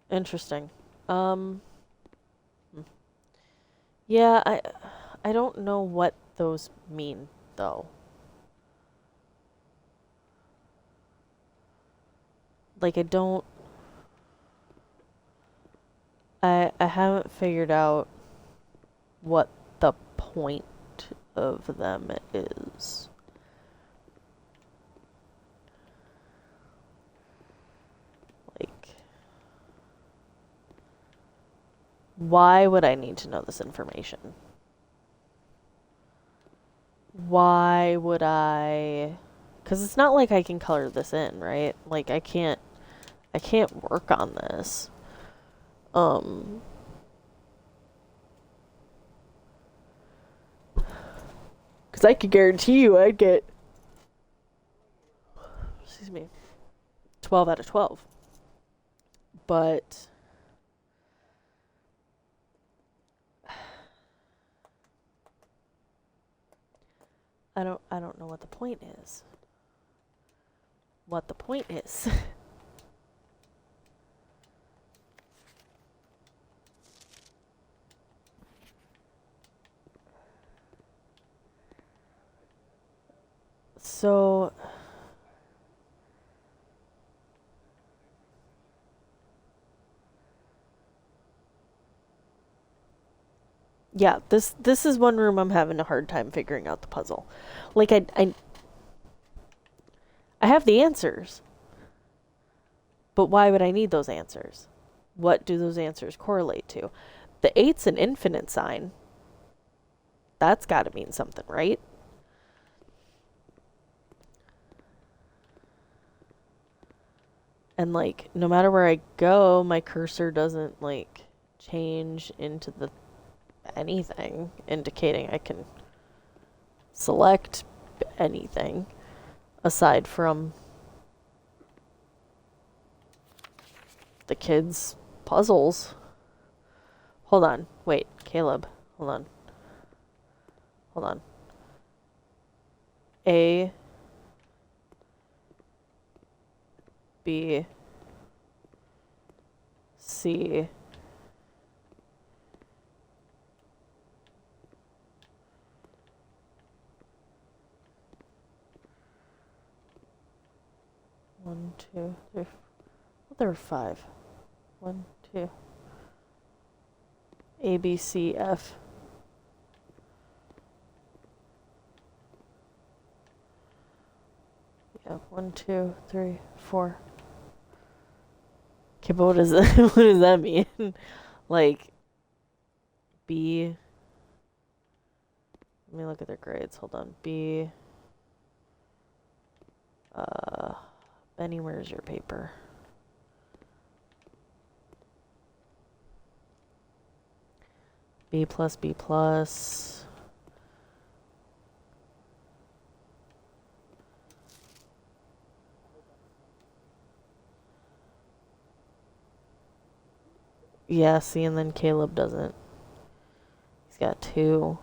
Interesting. Yeah, I don't know what those mean though. Like I haven't figured out what the point of them is. Like, why would I need to know this information? Why would I? Because it's not like I can color this in, right? Like I can't work on this. Because I could guarantee you I'd get, excuse me, 12 out of 12. But I don't know what the point is. What the point is. So yeah, this is one room I'm having a hard time figuring out the puzzle. Like I have the answers. But why would I need those answers? What do those answers correlate to? The 8's an infinite sign. That's got to mean something, right? And like no matter where I go, my cursor doesn't like change into the anything indicating I can select anything aside from the kids' puzzles. Hold on. Wait, Caleb. Hold on. Hold on. A B, C, one, two, three. Well, there were 5. 1, 2. A, B, C, F. Yeah, 1, 2, 3, 4. Okay, but what does that, what does that mean? Like, B. Let me look at their grades. Hold on. B. Benny, where's your paper? B plus, B plus. Yeah, see, and then Caleb doesn't. He's got 2,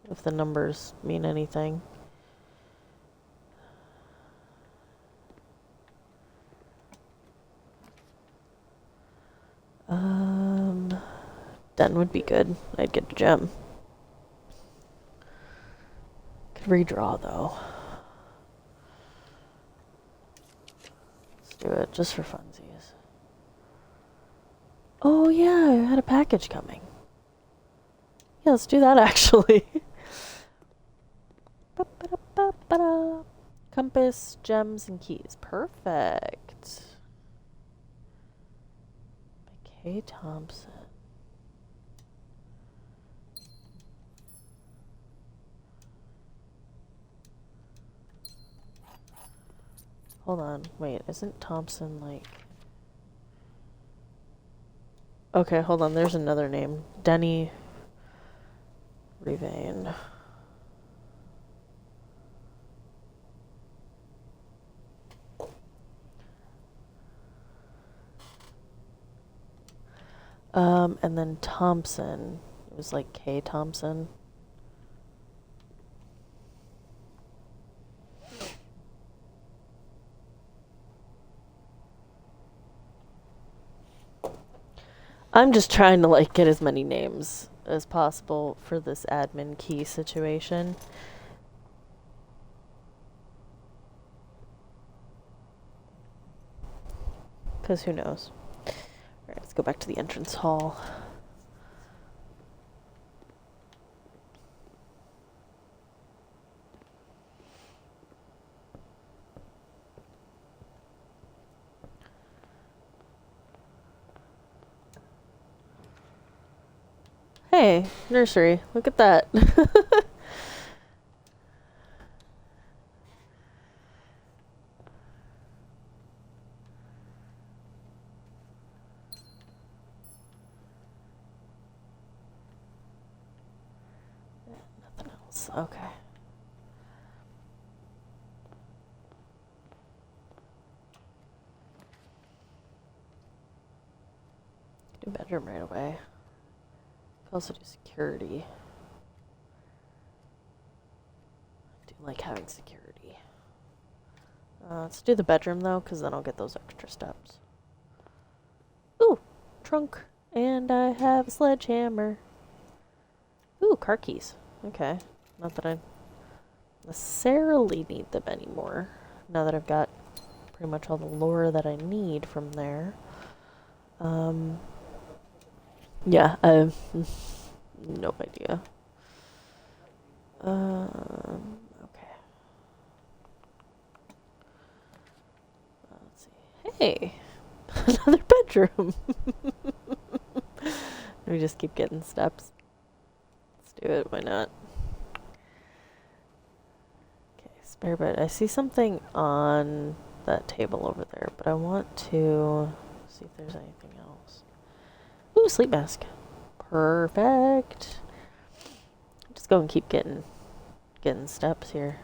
if the numbers mean anything. Den would be good. I'd get a gem. Could redraw, though. Let's do it, just for funsies. Oh, yeah, I had a package coming. Yeah, let's do that, actually. Compass, gems, and keys. Perfect. By K. Thompson. Hold on. Wait, isn't Thompson like... Okay, hold on. There's another name. Denny Revane. And then Thompson. It was like K. Thompson. I'm just trying to like get as many names as possible for this admin key situation. Because who knows? Alright, let's go back to the entrance hall. Hey, nursery. Look at that. Nothing else. Okay. Do bedroom right away. Could also do security. I do like having security. Let's do the bedroom though, because then I'll get those extra steps. Ooh, trunk. And I have a sledgehammer. Ooh, car keys. Okay. Not that I necessarily need them anymore. Now that I've got pretty much all the lore that I need from there. Yeah, I have no idea. Okay. Let's see. Hey! Another bedroom! We just keep getting steps. Let's do it, why not? Okay, spare bed. I see something on that table over there, but I want to see if there's anything else. Ooh, sleep mask. Perfect. Just go and keep getting steps here.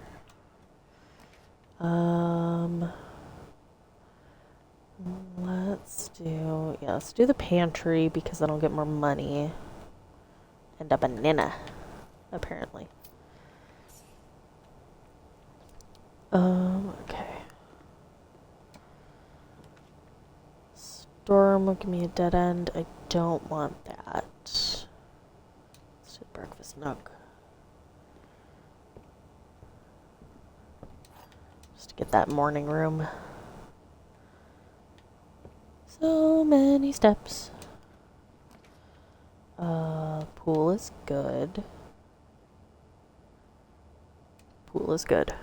Let's do the pantry because then I'll get more money. And a banana, apparently. Okay. room will give me a dead end. I don't want that. Let's do breakfast nook. Just to get that morning room. So many steps. Pool is good. Pool is good.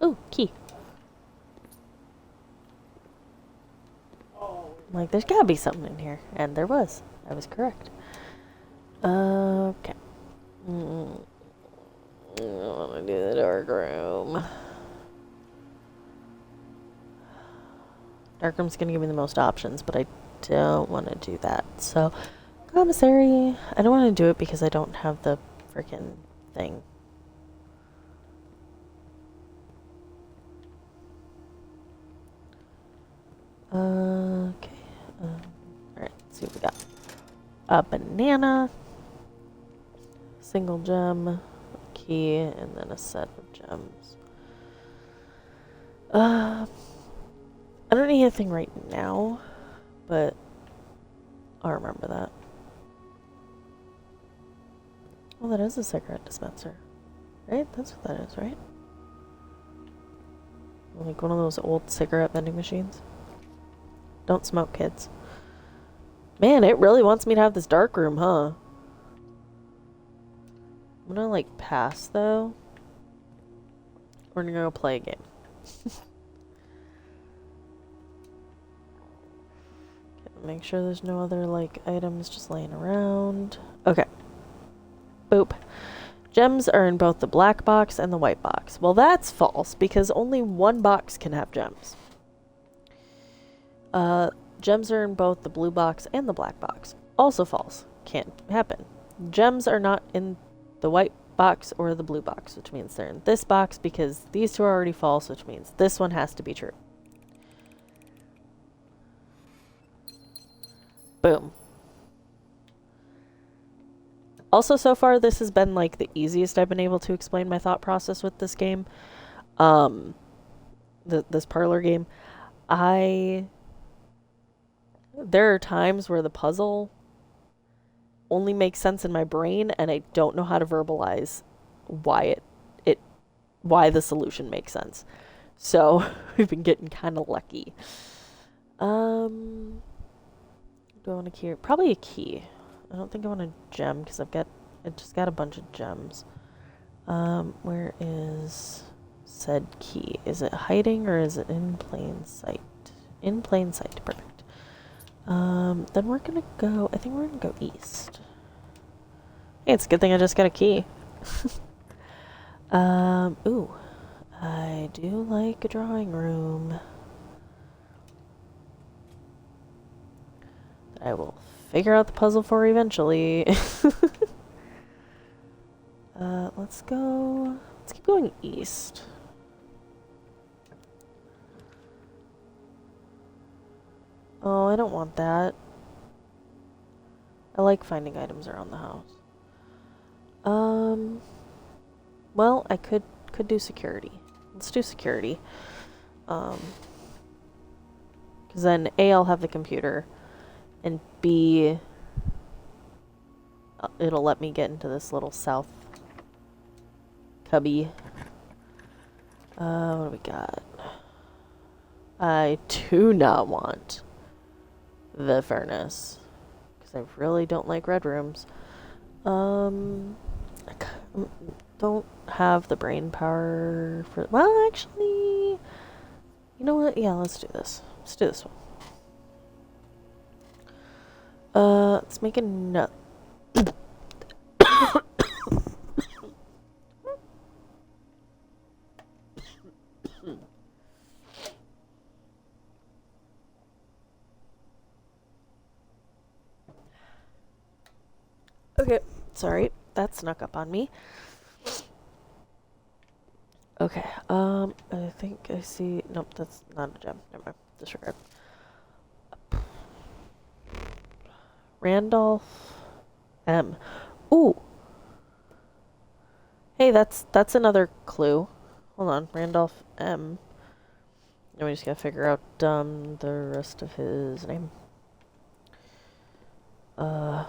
Ooh, key. I'm like, there's gotta be something in here. And there was. I was correct. Okay. I want to do the dark room. Dark room's gonna give me the most options, but I don't want to do that. So, commissary. I don't want to do it because I don't have the freaking thing. Okay. Alright, let's see what we got. A banana, single gem, key, and then a set of gems. I don't need anything right now, but I'll remember that. Well, that is a cigarette dispenser, right? That's what that is, right? Like one of those old cigarette vending machines. Don't smoke, kids. Man, it really wants me to have this dark room, huh? I'm gonna, like, pass, though. We're gonna go play a game. Okay, make sure there's no other, like, items just laying around. Okay. Boop. Gems are in both the black box and the white box. Well, that's false, because only one box can have gems. Gems are in both the blue box and the black box. Also false. Can't happen. Gems are not in the white box or the blue box, which means they're in this box because these two are already false, which means this one has to be true. Boom. Also, so far, this has been, like, the easiest I've been able to explain my thought process with this game. This parlor game. There are times where the puzzle only makes sense in my brain, and I don't know how to verbalize why why the solution makes sense. So, we've been getting kind of lucky. Do I want a key? Probably a key. I don't think I want a gem because I just got a bunch of gems. Where is said key? Is it hiding or is it in plain sight? In plain sight, perfect. Then we're gonna go, I think we're gonna go east. Hey, it's a good thing I just got a key. Ooh. I do like a drawing room. That I will figure out the puzzle for eventually. Let's keep going east. Oh, I don't want that. I like finding items around the house. Well, I could do security. Let's do security. Because then A, I'll have the computer, and B, it'll let me get into this little south cubby. What do we got? I do not want the furnace, because I really don't like red rooms. I don't have the brain power for... Well, actually... You know what? Yeah, let's do this. Let's do this one. Let's make a nut. Okay, sorry. That snuck up on me. Okay, I think I see... Nope, that's not a gem. Never mind. Disregard. Randolph M. Ooh! Hey, that's another clue. Hold on, Randolph M. Now we just gotta figure out the rest of his name. Uh.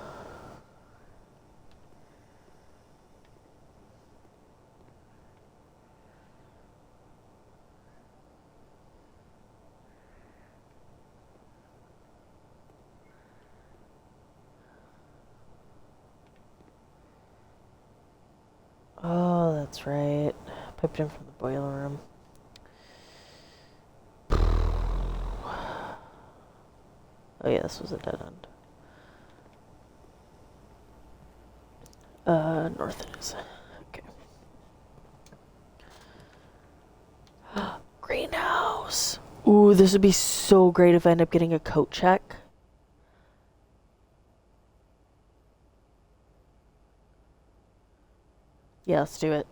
Oh, that's right. Piped in from the boiler room. Oh yeah, this was a dead end. North it is. Okay. Greenhouse. Ooh, this would be so great if I end up getting a coat check. Yeah, let's do it.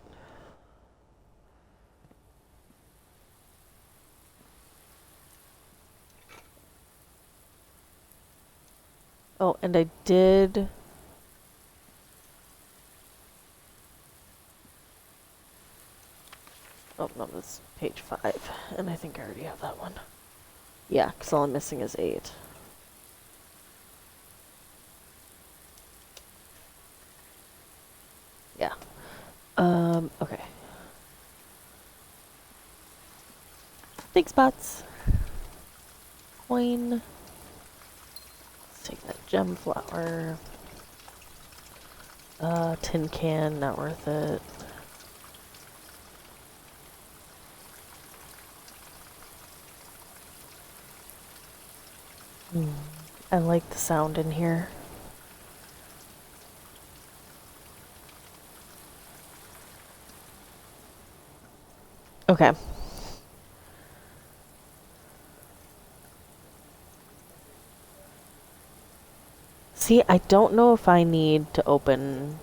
Oh, and I did... Oh, no, that's page 5. And I think I already have that one. Yeah, because all I'm missing is 8. Yeah. Okay. Big spots. Coin. Let's take that gem flower. Tin can, not worth it. I like the sound in here. Okay. See, I don't know if I need to open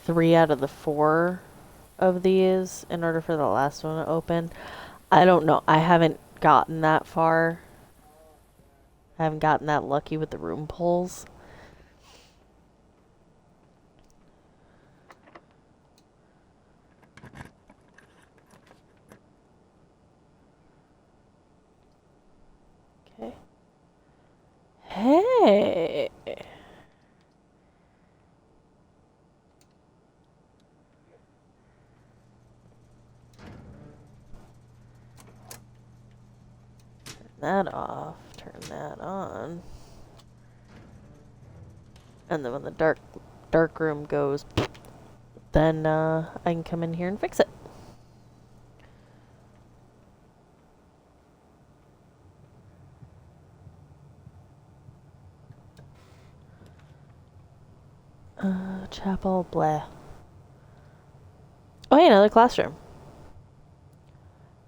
3 out of the 4 of these in order for the last one to open. I don't know. I haven't gotten that far. I haven't gotten that lucky with the room pulls. Okay. Hey! Turn that off. Turn that on. And then when the dark room goes, then I can come in here and fix it. Chapel, blah. Oh, hey, another classroom.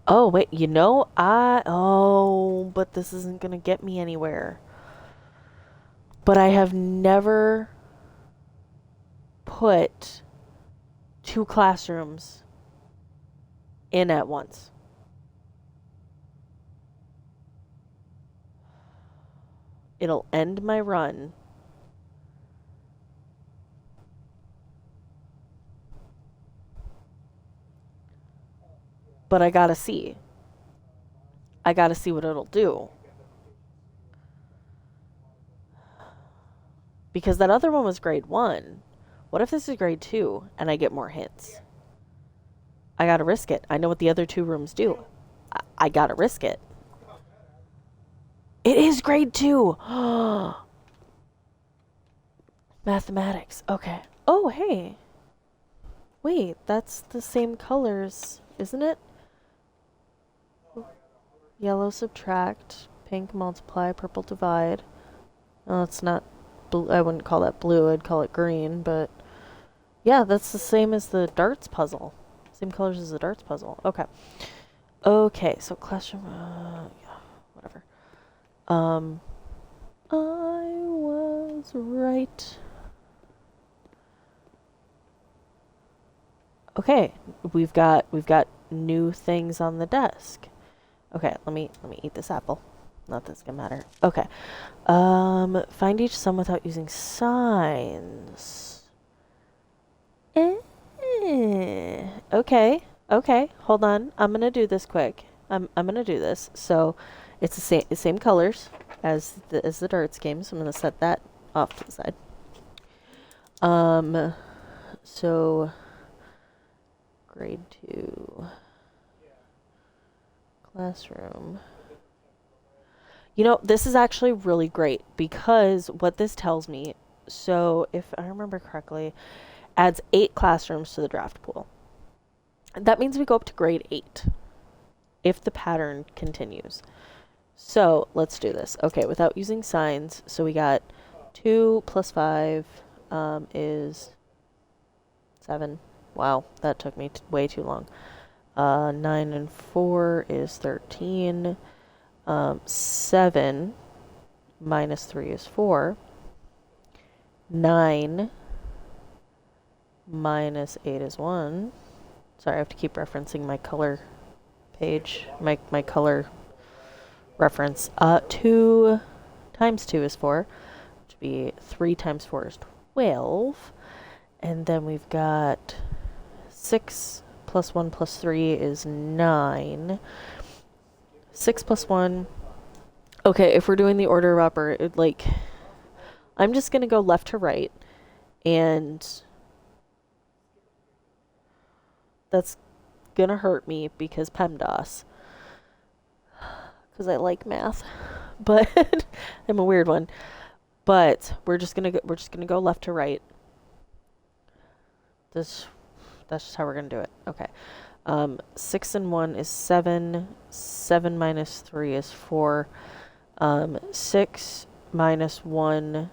Oh, wait, you know, but this isn't gonna get me anywhere. But I have never put 2 classrooms in at once. It'll end my run. But I gotta see. I gotta see what it'll do. Because that other one was grade 1. What if this is grade 2 and I get more hints? I gotta risk it. I know what the other 2 rooms do. I gotta risk it. It is grade 2! Mathematics. Okay. Oh, hey. Wait, that's the same colors, isn't it? Yellow subtract, pink multiply, purple divide. Oh, it's not blue. I wouldn't call that blue. I'd call it green, but yeah, that's the same as the darts puzzle. Same colors as the darts puzzle. Okay. Okay, so classroom, yeah, whatever. I was right. Okay, we've got new things on the desk. Okay, let me eat this apple. Not that's gonna matter. Okay. Find each sum without using signs. Okay. Okay. Hold on. I'm gonna do this quick. I'm gonna do this. So, it's the same colors as the darts game. So I'm gonna set that off to the side. So grade 2 classroom. You know, this is actually really great because what this tells me, so if I remember correctly, adds 8 classrooms to the draft pool. That means we go up to grade 8 if the pattern continues. So let's do this. Okay, without using signs, so we got 2 plus 5 is 7. Wow, that took me way too long. 9 and 4 is 13. 7 minus 3 is 4. 9 minus 8 is 1. Sorry, I have to keep referencing my color page, my color reference. 2 times 2 is 4, which would be 3 times 4 is 12. And then we've got 6 plus 1 plus 3 is 9. 6 plus 1. Okay, if we're doing the order of I'm just going to go left to right. And that's going to hurt me because PEMDAS. Because I like math. But I'm a weird one. But we're just going to go left to right. That's just how we're going to do it. Okay. 6 and 1 is 7. 7 minus 3 is 4. 6 minus 1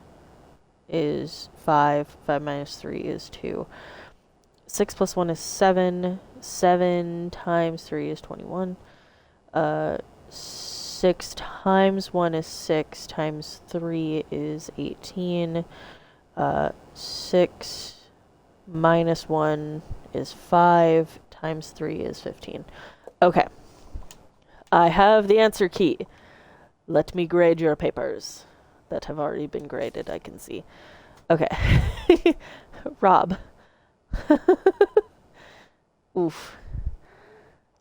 is 5. 5 minus 3 is 2. 6 plus 1 is 7. 7 times 3 is 21. 6 times 1 is 6. Times 3 is 18. 6 minus 1 is 5. Times 3 is 15. Okay. I have the answer key. Let me grade your papers that have already been graded, I can see. Okay. Rob. Oof.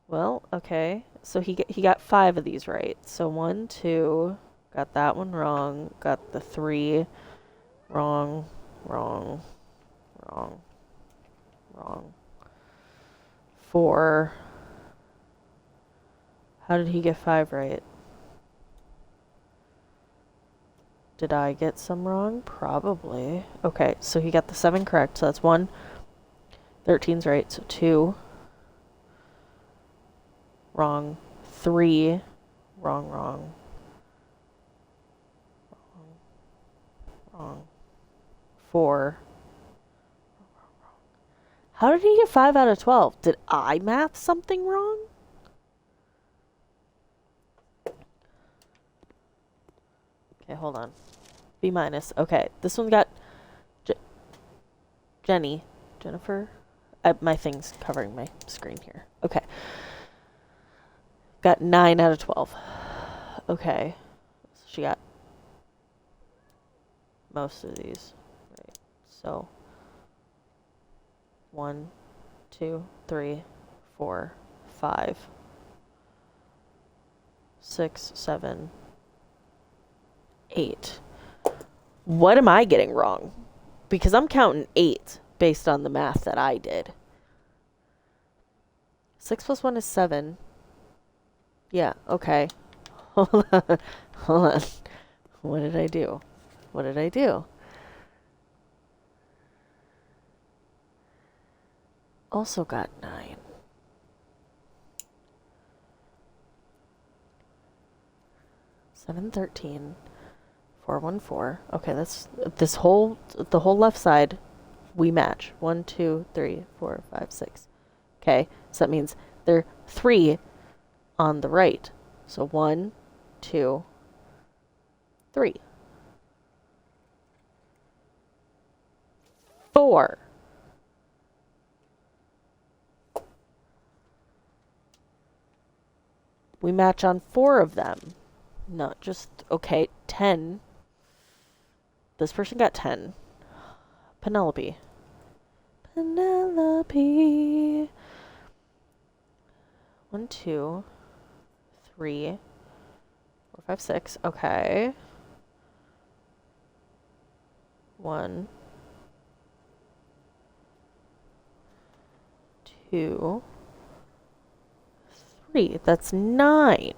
Well, okay. So he got 5 of these right. So 1, 2, got that one wrong, got the 3 wrong, wrong, wrong, wrong. 4. How did he get 5 right? Did I get some wrong? Probably. Okay, so he got the 7 correct, so that's 1. 13's right, so 2. Wrong. 3. Wrong, wrong. Wrong. Wrong. 4. How did he get 5 out of 12? Did I math something wrong? Okay, hold on. B minus. Okay, this one got Jennifer. My thing's covering my screen here. Okay. Got 9 out of 12. Okay. So she got most of these. Right. So 1, 2, 3, 4, 5, 6, 7, 8. What am I getting wrong? Because I'm counting 8 based on the math that I did. 6 plus 1 is 7. Yeah, okay. Hold on. Hold on. What did I do? What did I do? Also got 9. Seven 13. 4 1 4. Okay, that's the whole left side. We match. 1 2 3 4 5 6. Okay, so that means there are 3 on the right. So 1 2 3 4. We match on 4 of them. Not just, okay, 10. This person got 10. Penelope. Penelope. 1, 2, 3, 4, 5, 6. Okay. 1, 2, 3. That's 9.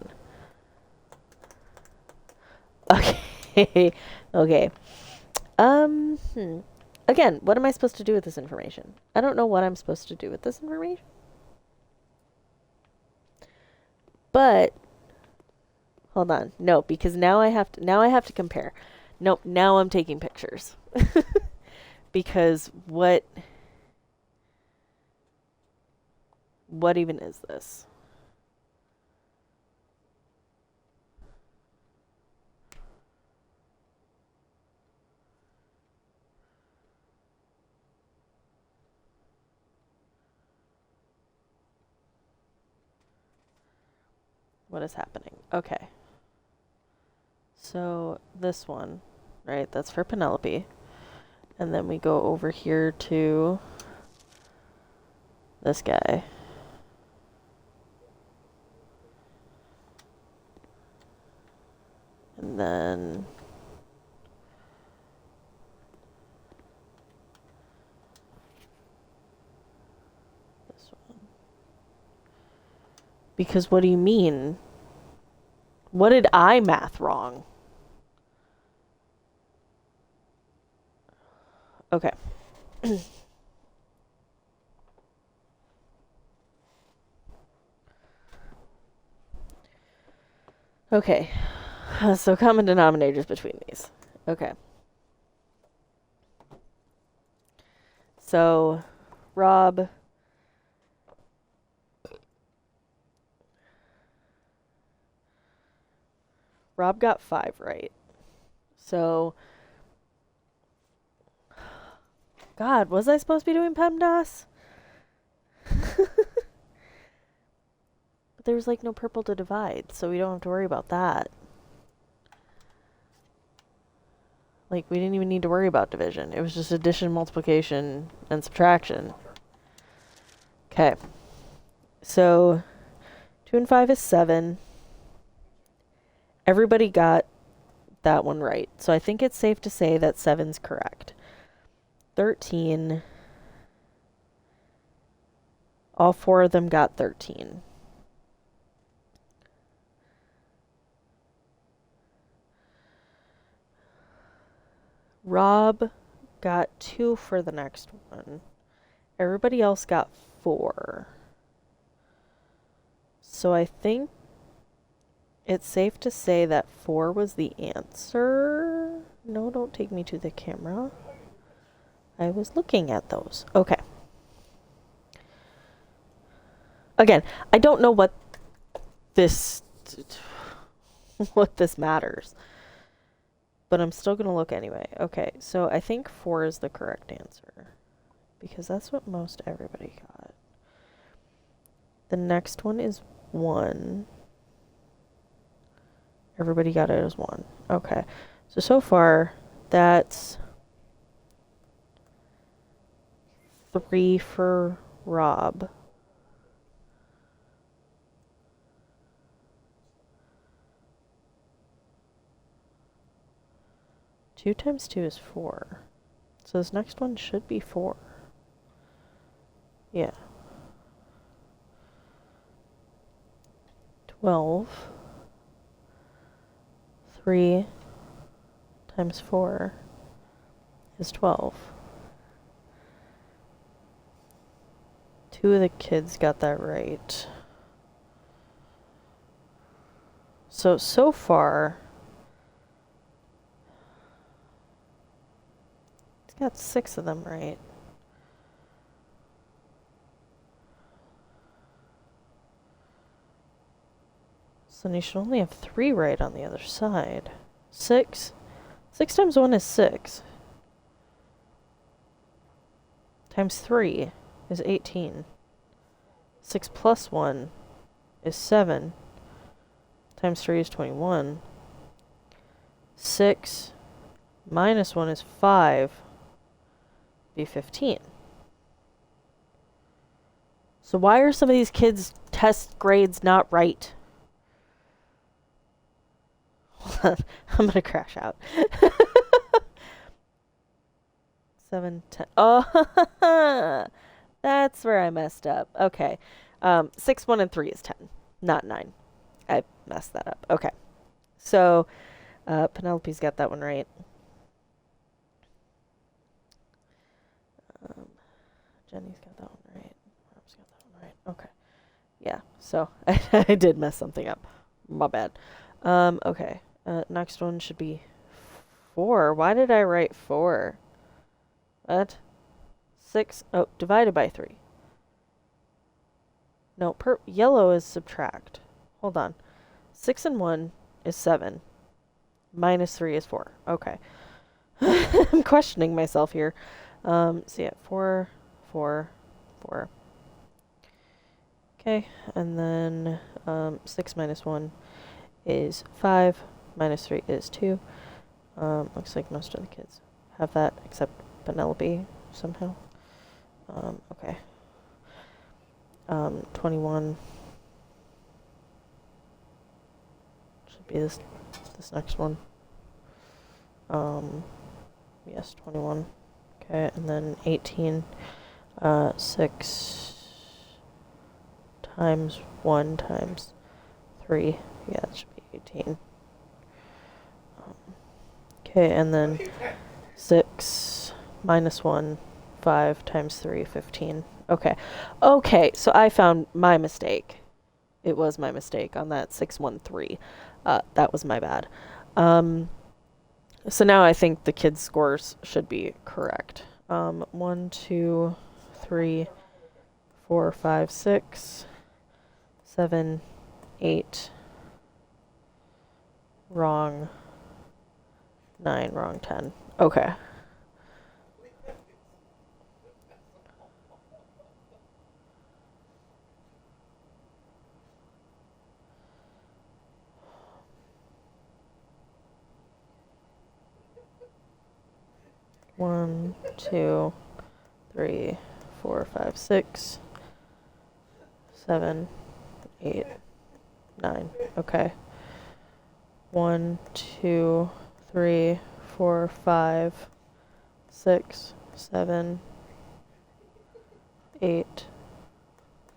Okay. Okay. Again, what am I supposed to do with this information? I don't know what I'm supposed to do with this information. But hold on. No, because now I have to compare. Nope, now I'm taking pictures. Because what even is this? What is happening? Okay. So this one, right? That's for Penelope. And then we go over here to this guy. And then this one. Because what do you mean? What did I math wrong? Okay. Okay. So common denominators between these. Okay. So Rob got 5 right. So God, was I supposed to be doing PEMDAS? But there was like no purple to divide, so we don't have to worry about that. Like, we didn't even need to worry about division. It was just addition, multiplication, and subtraction. Okay. So 2 and 5 is 7. Everybody got that one right. So I think it's safe to say that 7's correct. 13. All 4 of them got 13. Rob got 2 for the next one. Everybody else got 4. So I think it's safe to say that 4 was the answer. No, don't take me to the camera. I was looking at those. Okay. Again, I don't know what this matters. But I'm still going to look anyway. Okay, so I think 4 is the correct answer. Because that's what most everybody got. The next one is 1. Everybody got it as 1. Okay. So far, that's 3 for Rob. Two times 2 is 4. So this next one should be 4. Yeah. 12. 3 times 4 is 12. 2 of the kids got that right. So far, it's got 6 of them right. So then you should only have 3 right on the other side. 6. 6 times 1 is 6. Times 3 is 18. 6 plus 1 is 7. Times 3 is 21. 6 minus 1 is 5. Be 15. So why are some of these kids' test grades not right? I'm gonna crash out. 7, 10. Oh, that's where I messed up. Okay. 6, 1, and 3 is 10, not 9. I messed that up. Okay. So, Penelope's got that one right. Jenny's got that one right. Rob's got that one right. Okay. Yeah, so I did mess something up. My bad. Okay. Next one should be 4. Why did I write 4? What? 6. Oh, divided by 3. No, yellow is subtract. Hold on. 6 and 1 is 7. Minus 3 is 4. Okay. I'm questioning myself here. So yeah, 4, 4, 4. Okay, and then 6 minus 1 is 5. Minus 3 is 2. Looks like most of the kids have that, except Penelope somehow. Okay. 21 should be this next one. Yes, 21. Okay, and then 18. 6 times 1 times 3. Yeah, it should be 18. Okay, and then 6 minus 1, 5 times 3, 15. Okay. Okay, so I found my mistake. It was my mistake on that 613. That was my bad. So now I think the kids' scores should be correct. 1, 2, 3, 4, 5, 6, 7, 8. Wrong. 9, wrong 10. Okay. One, 2, 3, 4, 5, 6, 7, 8, 9. Okay. 1, 2, 3, 4, 5, 6, 7, 8,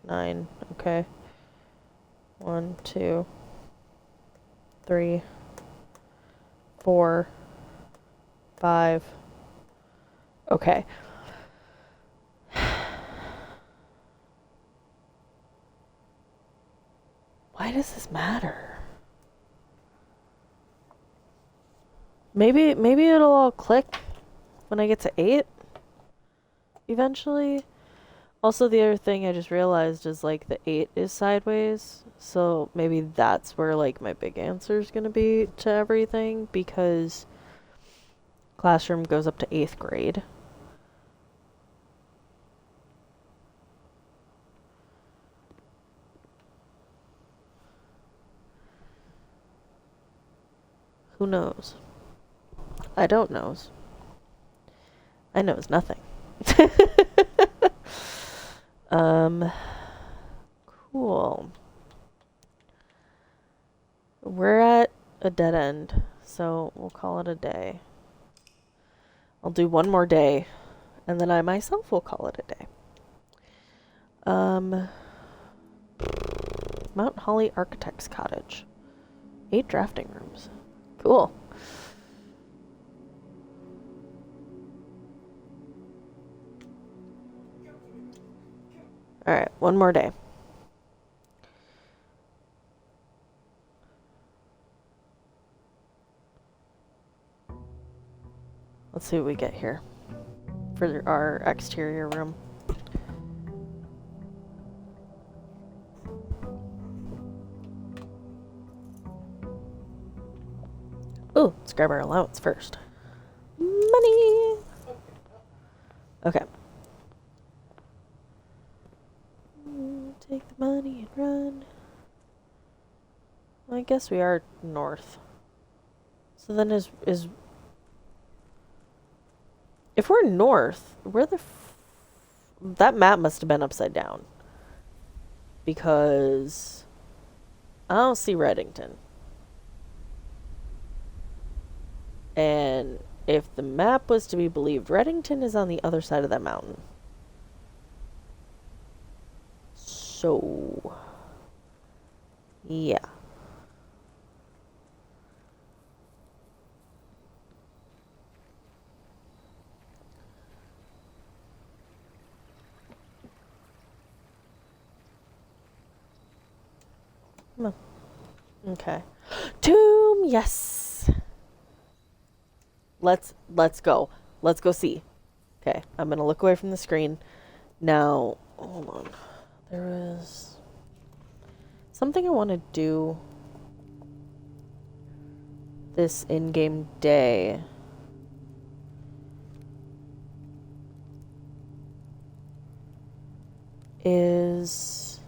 9. Okay. 1, 2, 3, 4, 5. Okay. Why does this matter? Maybe it'll all click when I get to 8 eventually. Also, the other thing I just realized is like the 8 is sideways, so maybe that's where like my big answer is going to be to everything, because classroom goes up to 8th grade. Who knows? I don't knows. I knows nothing. Cool. We're at a dead end, so we'll call it a day. I'll do one more day, and then I myself will call it a day. Mount Holly Architects Cottage. 8 drafting rooms. Cool. Alright, one more day. Let's see what we get here for our exterior room. Ooh, let's grab our allowance first. Money! Okay. Take the money and run. Well, I guess we are north. So then is if we're north, where the that map must have been upside down. because I don't see Reddington. And if the map was to be believed, Reddington is on the other side of that mountain. So, yeah. Come on. Okay. Tomb, yes. Let's go. Let's go see. Okay, I'm gonna look away from the screen. Now, hold on. There is something I want to do this in-game day. Is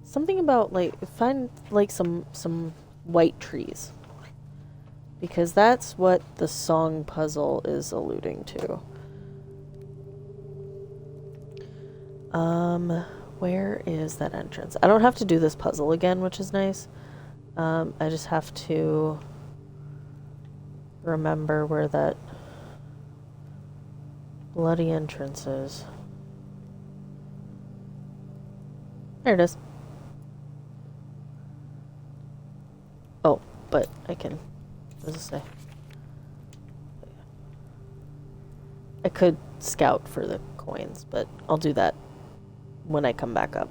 something about like find like some white trees, because that's what the song puzzle is alluding to. Where is that entrance? I don't have to do this puzzle again, which is nice. I just have to remember where that bloody entrance is. There it is. Oh, but I can... What does it say? I could scout for the coins, but I'll do that when I come back up.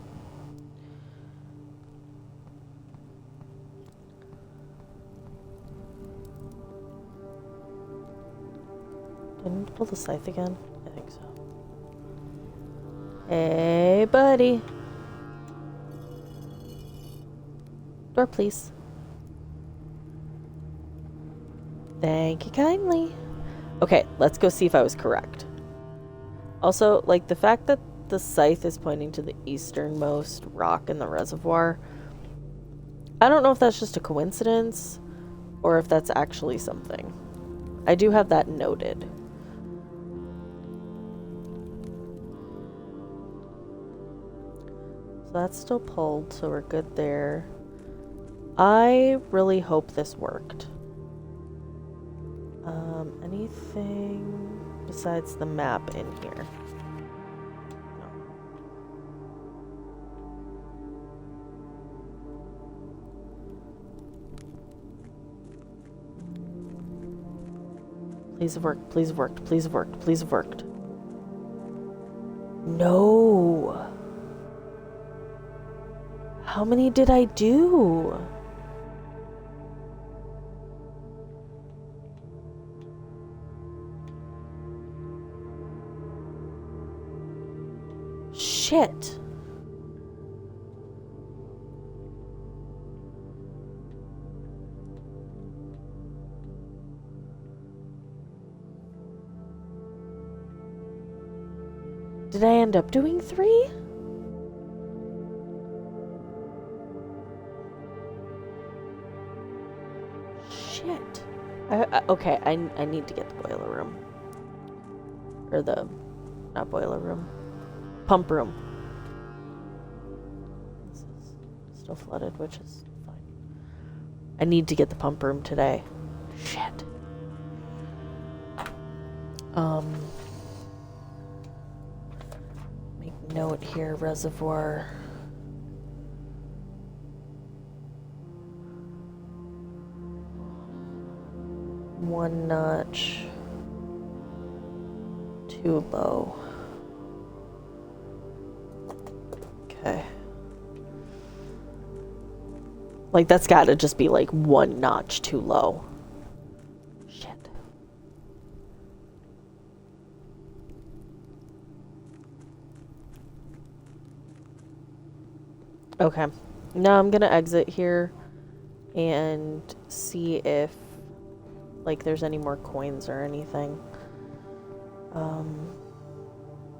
Do I need to pull the scythe again? I think so. Hey, buddy. Door, please. Thank you kindly. Okay, let's go see if I was correct. Also, like, the fact that the scythe is pointing to the easternmost rock in the reservoir, I don't know if that's just a coincidence or if that's actually something. I do have that noted. So that's still pulled, so we're good there. I really hope this worked. Anything besides the map in here? Please have worked, please have worked, please have worked, please have worked. No! How many did I do? Shit. Did I end up doing 3? Shit. Okay, I need to get the boiler room. Or the... not boiler room. Pump room. This is still flooded, which is fine. I need to get the pump room today. Shit. Make note here, reservoir. One notch too low. Okay. Like, that's gotta just be like one notch too low. Shit. Okay. Now I'm gonna exit here and see if like there's any more coins or anything.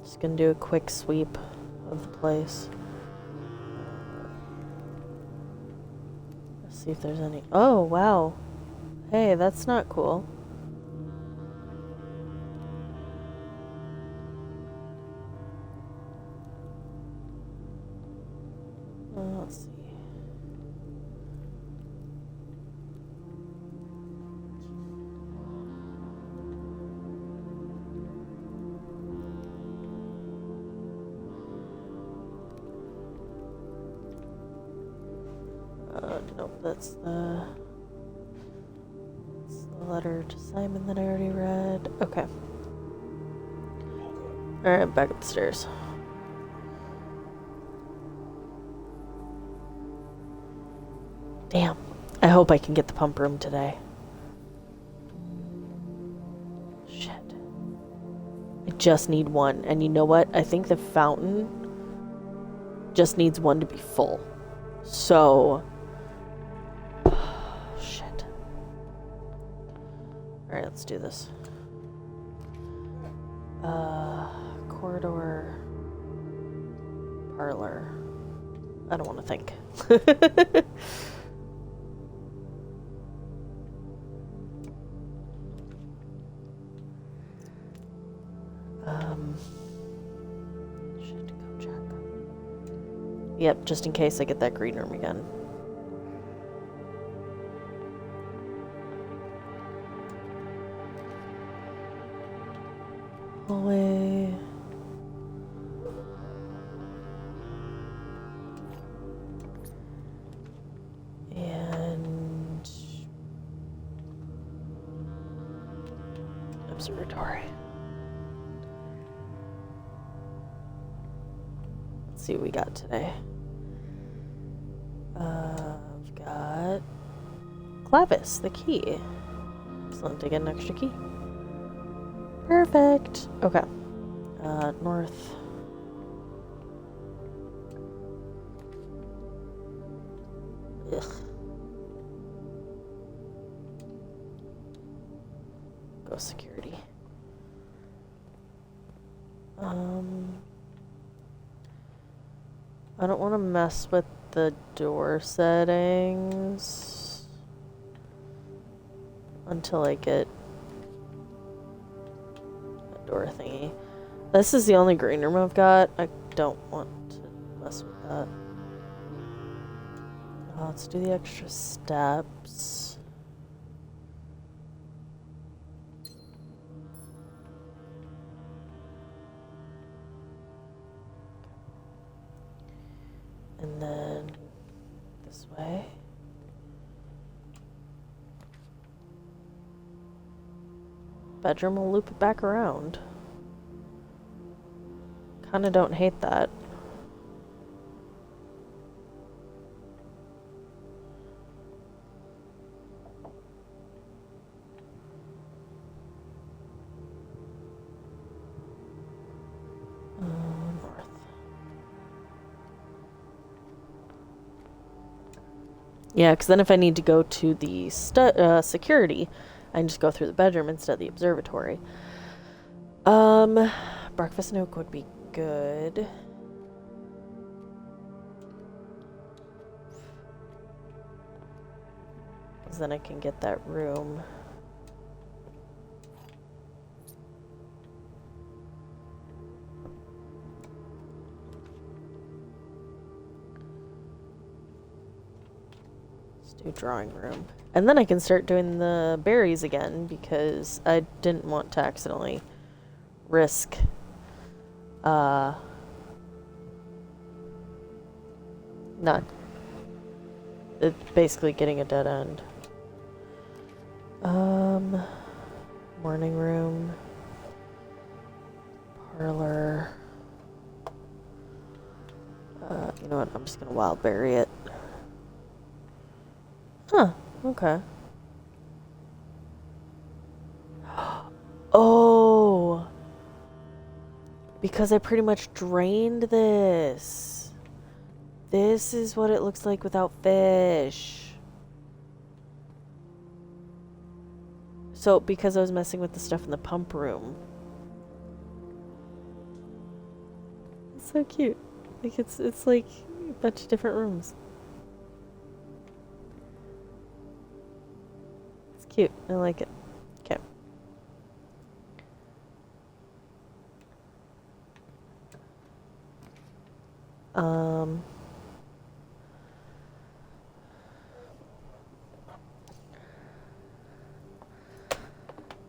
Just gonna do a quick sweep of the place. Let's see if there's any. Oh, wow. Hey, that's not cool. that's the letter to Simon that I already read. Okay. Alright, back up the stairs. Damn. I hope I can get the pump room today. Shit. I just need one. And you know what? I think the fountain just needs one to be full. So... shit. Alright, let's do this. Corridor... parlor. I don't want to think. Shit, go check. Yep, just in case I get that green room again. Hallway. And observatory. Let's see what we got today. I've got Clavis, the key. Excellent to get an extra key. Perfect. Okay. North. Ugh. Go security. I don't want to mess with the door settings until I get a door thingy. This is the only green room I've got. I don't want to mess with that. Let's do the extra steps. And then this way. Bedroom will loop it back around. Kinda don't hate that. North. Yeah, because then if I need to go to the security, I can just go through the bedroom instead of the observatory. Breakfast nook would be good. Because then I can get that room. Let's do drawing room. And then I can start doing the berries again because I didn't want to accidentally risk not basically getting a dead end. Morning room, parlor. You know what? I'm just gonna wild berry it. Huh. Okay. Oh. Because I pretty much drained this. This is what it looks like without fish. So, because I was messing with the stuff in the pump room. It's so cute. Like, it's like a bunch of different rooms. It's cute. I like it. Okay.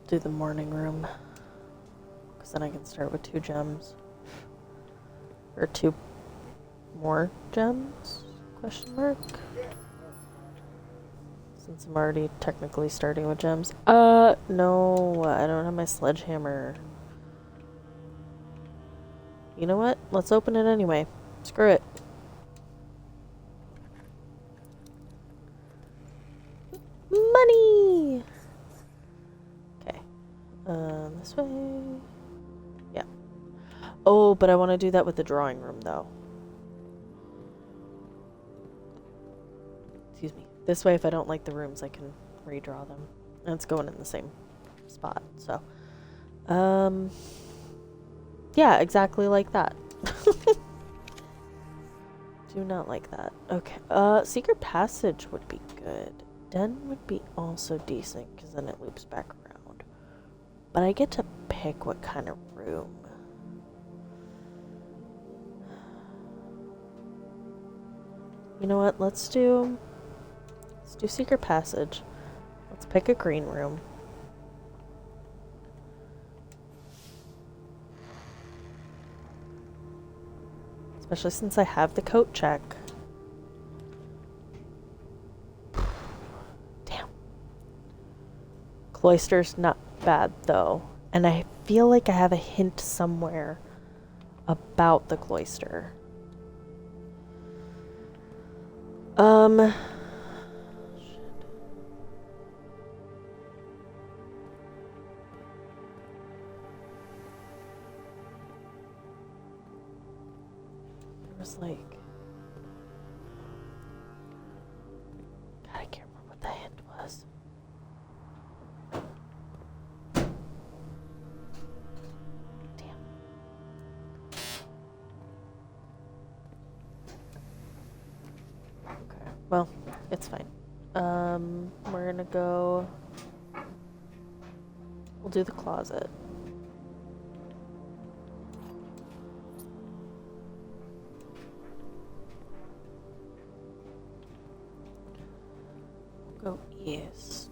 Do the morning room. Because then I can start with 2 gems. Or 2 more gems? Question mark? Since I'm already technically starting with gems. No, I don't have my sledgehammer. You know what? Let's open it anyway. Screw it. Money! Okay. This way. Yeah. Oh, but I want to do that with the drawing room, though. Excuse me. This way, if I don't like the rooms, I can redraw them. And it's going in the same spot, so. Yeah, exactly like that. Do not like that. Okay. Secret passage would be good. Den would be also decent, because then it loops back around. But I get to pick what kind of room. You know what? Let's do secret passage. Let's pick a green room. Especially since I have the coat check. Damn. Cloister's not bad, though. And I feel like I have a hint somewhere about the cloister. Shit. There was like... God, I can't remember what the hint was. Damn. Okay, well, it's fine. We're gonna go... We'll do the closet. Go east.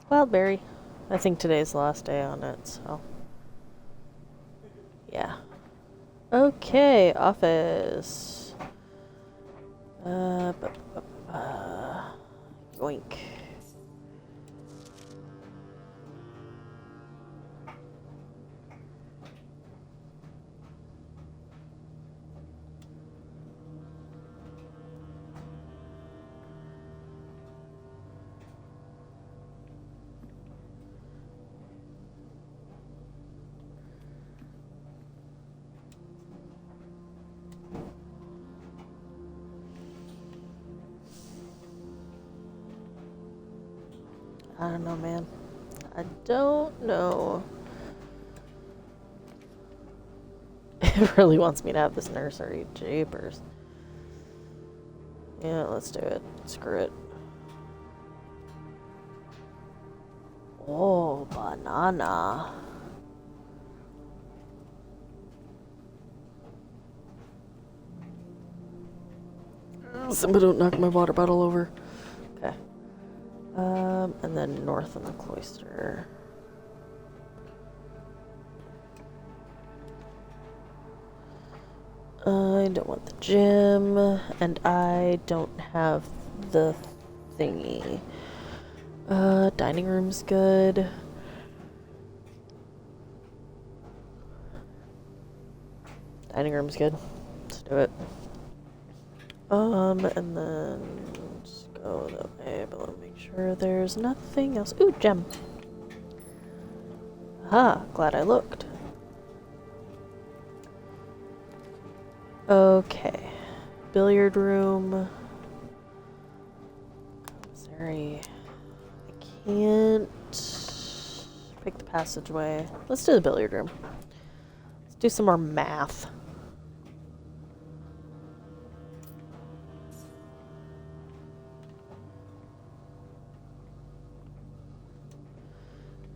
Wildberry. I think today's the last day on it, so. Yeah. Okay, office. Yoink. I don't know, man. I don't know. It really wants me to have this nursery. Jeepers. Yeah, let's do it. Screw it. Oh, banana. Somebody don't knock my water bottle over. Okay. And then north on the cloister. I don't want the gym, and I don't have the thingy. Dining room's good. Dining room's good. Let's do it. And then just go that way, but let me make sure there's nothing else. Ooh, gem. Ah, glad I looked. Okay. Billiard room. Sorry. I can't pick the passageway. Let's do the billiard room. Let's do some more math.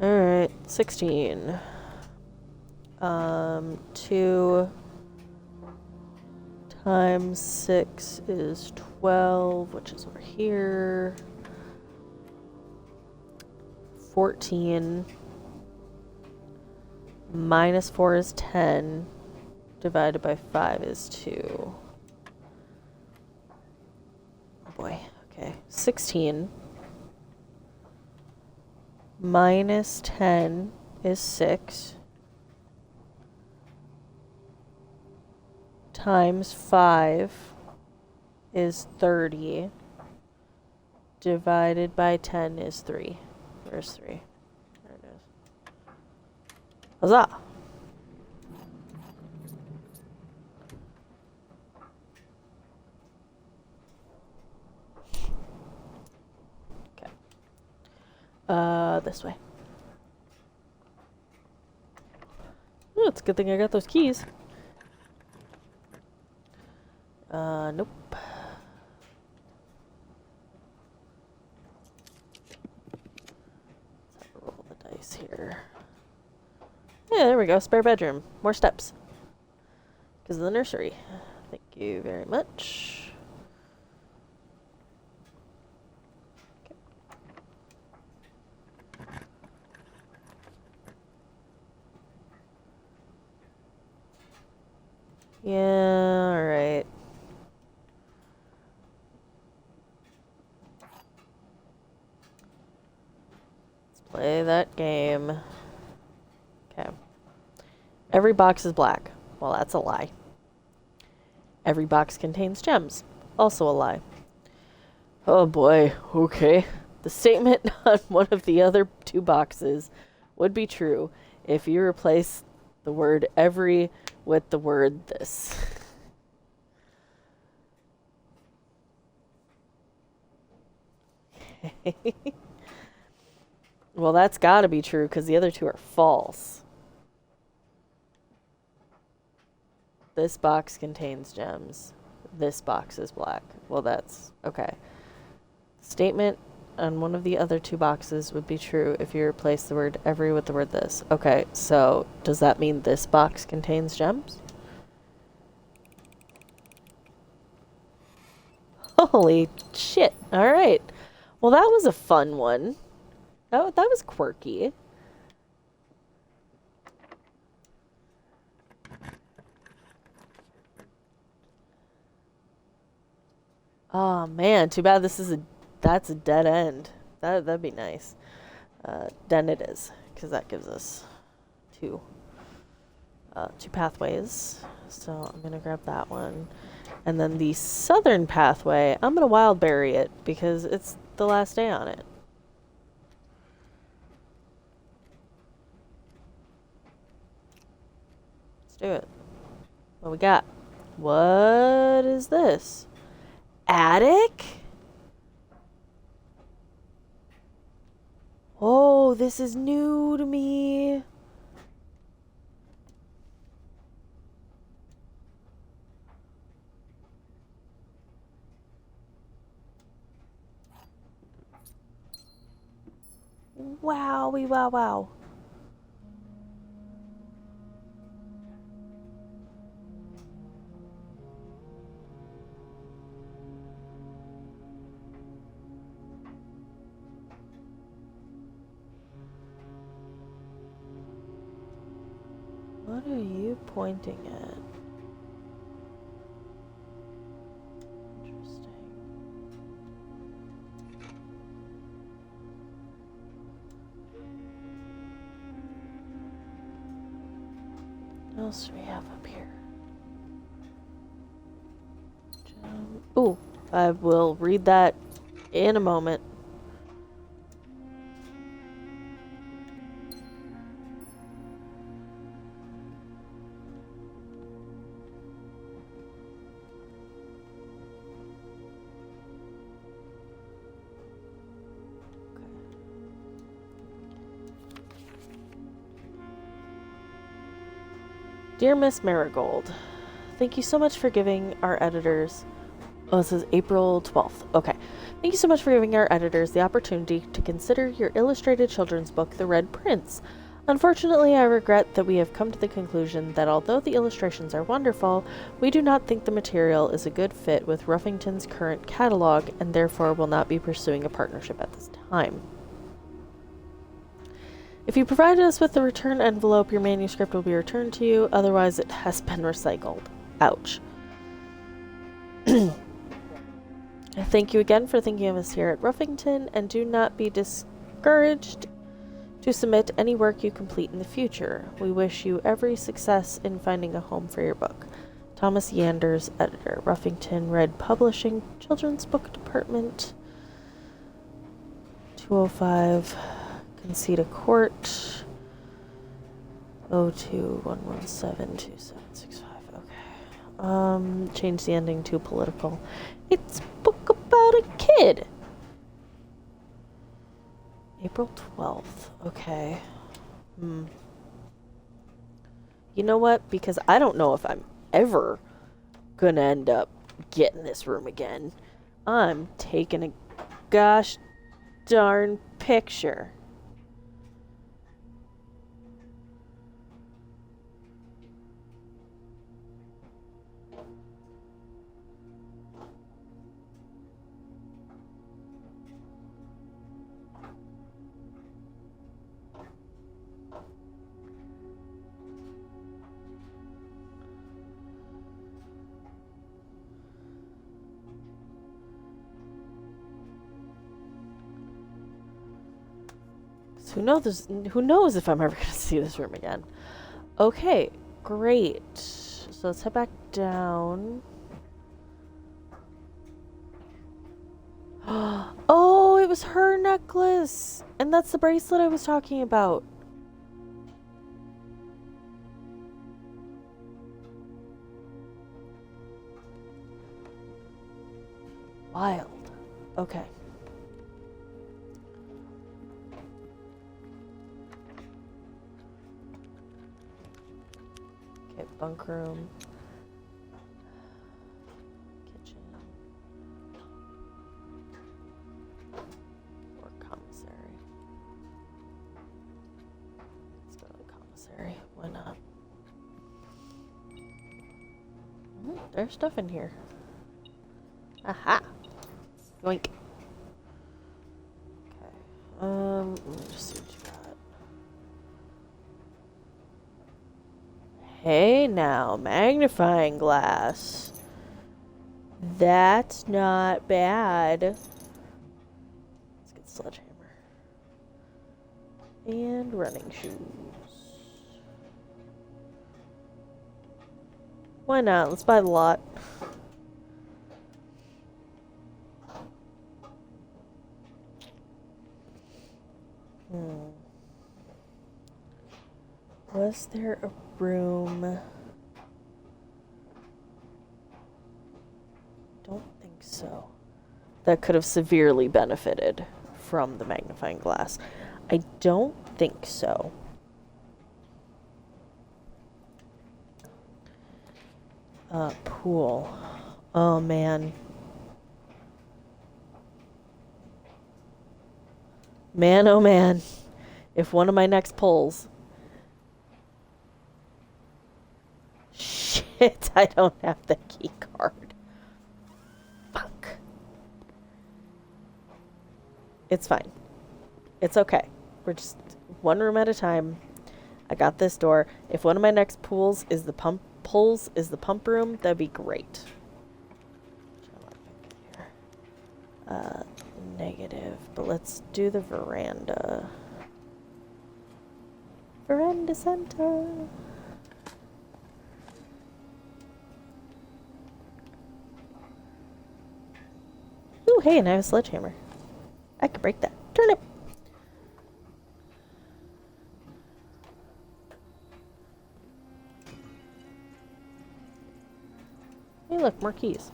Alright, 16. 2 times 6 is 12, which is over here. 14. Minus 4 is 10. Divided by 5 is 2. Oh boy. Okay. 16. Minus 10 is 6. Times 5 is 30. Divided by 10 is 3. Where's 3? There it is. Huzzah! This way. Ooh, it's a good thing I got those keys. Nope. Let's roll the dice here. Yeah, there we go. Spare bedroom. More steps. Because of the nursery. Thank you very much. Yeah, alright. Let's play that game. Okay. Every box is black. Well, that's a lie. Every box contains gems. Also a lie. Oh boy, okay. The statement on one of the other 2 boxes would be true if you replace the word every with the word this. Well, that's gotta be true because the other 2 are false. This box contains gems. This box is black. Well, that's okay. Statement on one of the other 2 boxes would be true if you replace the word every with the word this. Okay, so does that mean this box contains gems? Holy shit. Alright. Well, that was a fun one. That was quirky. Oh man, too bad that's a dead end. That'd be nice. Then it is, because that gives us 2 pathways. So I'm gonna grab that one. And then the southern pathway, I'm gonna wildberry it because it's the last day on it. Let's do it. What we got? What is this? Attic? Oh, this is new to me. Wowie, wow, wow. What are you pointing at? Interesting. What else do we have up here? Ooh, I will read that in a moment. Dear Miss Marigold, thank you so much for giving our editors... Oh, this is April 12th. Okay. Thank you so much for giving our editors the opportunity to consider your illustrated children's book, The Red Prince. Unfortunately, I regret that we have come to the conclusion that although the illustrations are wonderful, we do not think the material is a good fit with Ruffington's current catalog and therefore will not be pursuing a partnership at this time. If you provide us with the return envelope, your manuscript will be returned to you. Otherwise, it has been recycled. Ouch. Thank you again for thinking of us here at Ruffington, and do not be discouraged to submit any work you complete in the future. We wish you every success in finding a home for your book. Thomas Yanders, editor, Ruffington Red Publishing, Children's Book Department, 205 Conceda Court, 021172765. Okay. Change the ending to political. It's a book about a kid. April 12th. Okay. You know what? Because I don't know if I'm ever gonna end up getting this room again. I'm taking a gosh darn picture. Who knows if I'm ever going to see this room again. Okay, great. So let's head back down. Oh, it was her necklace. And that's the bracelet I was talking about. Wild. Okay. Okay, bunk room. Kitchen. Or commissary. Let's go to the commissary. Why not? There's stuff in here. Aha! Yoink. Okay. Let me just see what you got. Hey now, magnifying glass. That's not bad. Let's get sledgehammer. And running shoes. Why not? Let's buy the lot. Was there a room? Don't think so. That could have severely benefited from the magnifying glass. I don't think so. Pool. Oh man. Man, oh man. If one of my next pulls. Shit, I don't have the key card. Fuck. It's fine. It's okay. We're just one room at a time. I got this door. If one of my next pulls is the pump room, that'd be great. Negative, but let's do the veranda. Veranda center. Ooh, hey, and I have a sledgehammer. I could break that. Turn it. Hey, look, more keys.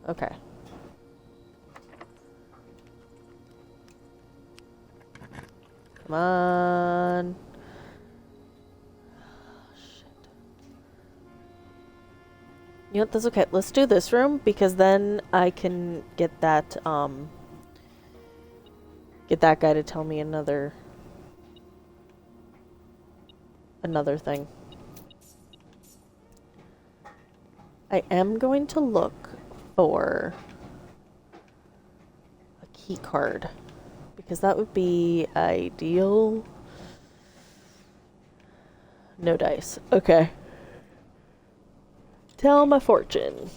Okay. Come on. Shit. You know what, that's okay. Let's do this room, because then I can get that guy to tell me another thing. I am going to look for a key card, because that would be ideal. No dice. Okay. Tell my fortune.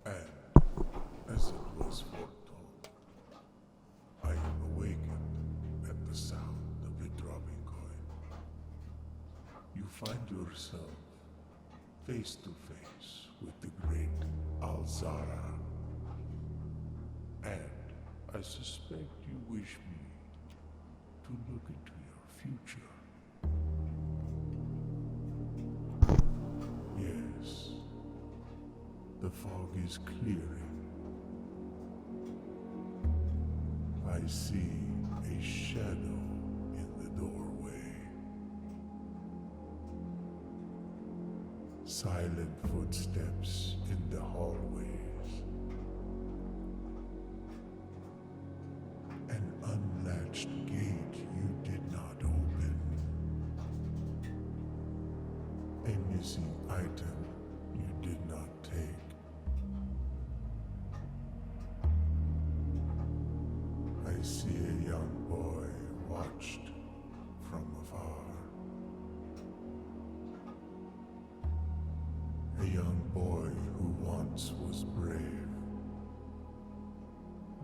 And as it was foretold, I am awakened at the sound of a dropping coin. You find yourself face to face with the great Alzara. And I suspect you wish me to look into your future. Yes, the fog is clearing. I see a shadow in the doorway. Silent footsteps in the hallways. An unlatched gate you did not open. A missing item you did not take. I see a young boy watched from afar. A young boy who once was brave,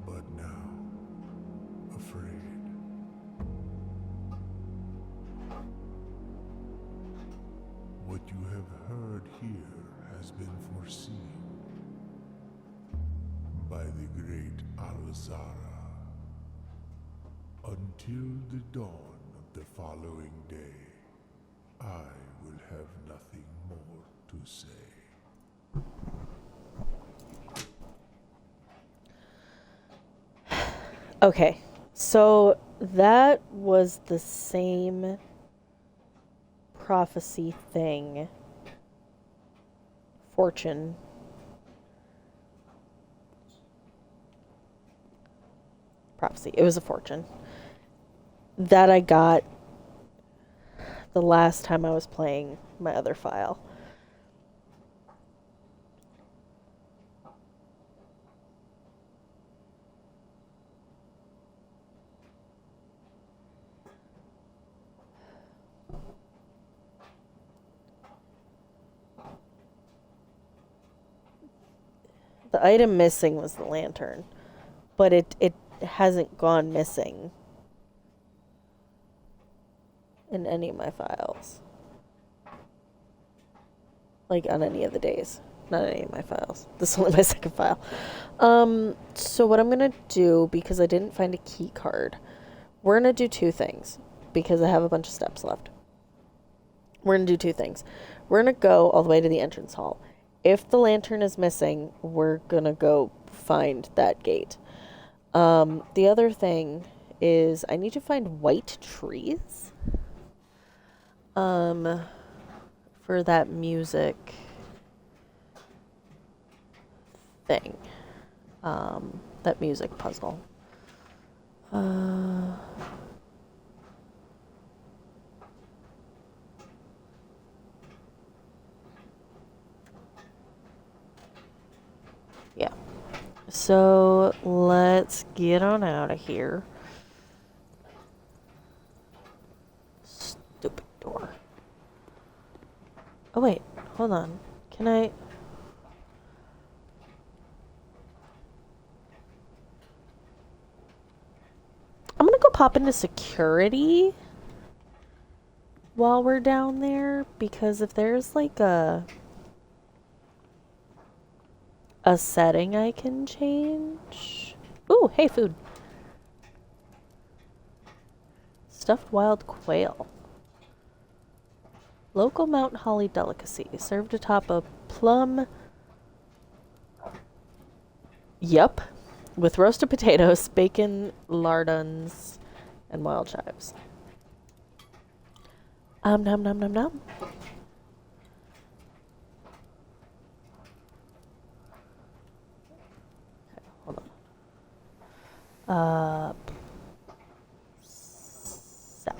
but now afraid. What you have heard here has been foreseen by the great Alzara. Until the dawn of the following day, I will have nothing more to say. Okay, so that was the same prophecy thing. Fortune. Prophecy. It was a fortune. That I got the last time I was playing my other file. The item missing was the lantern, but it hasn't gone missing in any of my files. Like on any of the days. Not any of my files. This is only my second file. So what I'm gonna do, because I didn't find a key card, we're gonna do two things because I have a bunch of steps left. We're gonna do two things. We're gonna go all the way to the entrance hall. If the lantern is missing, we're gonna go find that gate. The other thing is I need to find white trees. For that music thing. That music puzzle. Yeah. So let's get on out of here. Stupid door. Oh wait, hold on. Can I... I'm gonna go pop into security while we're down there, because if there's like a setting I can change. Ooh, hey, food. Stuffed wild quail. Local Mount Holly delicacy, served atop a plum. Yup. With roasted potatoes, bacon, lardons, and wild chives. Nom nom nom nom. Okay, hold on. South.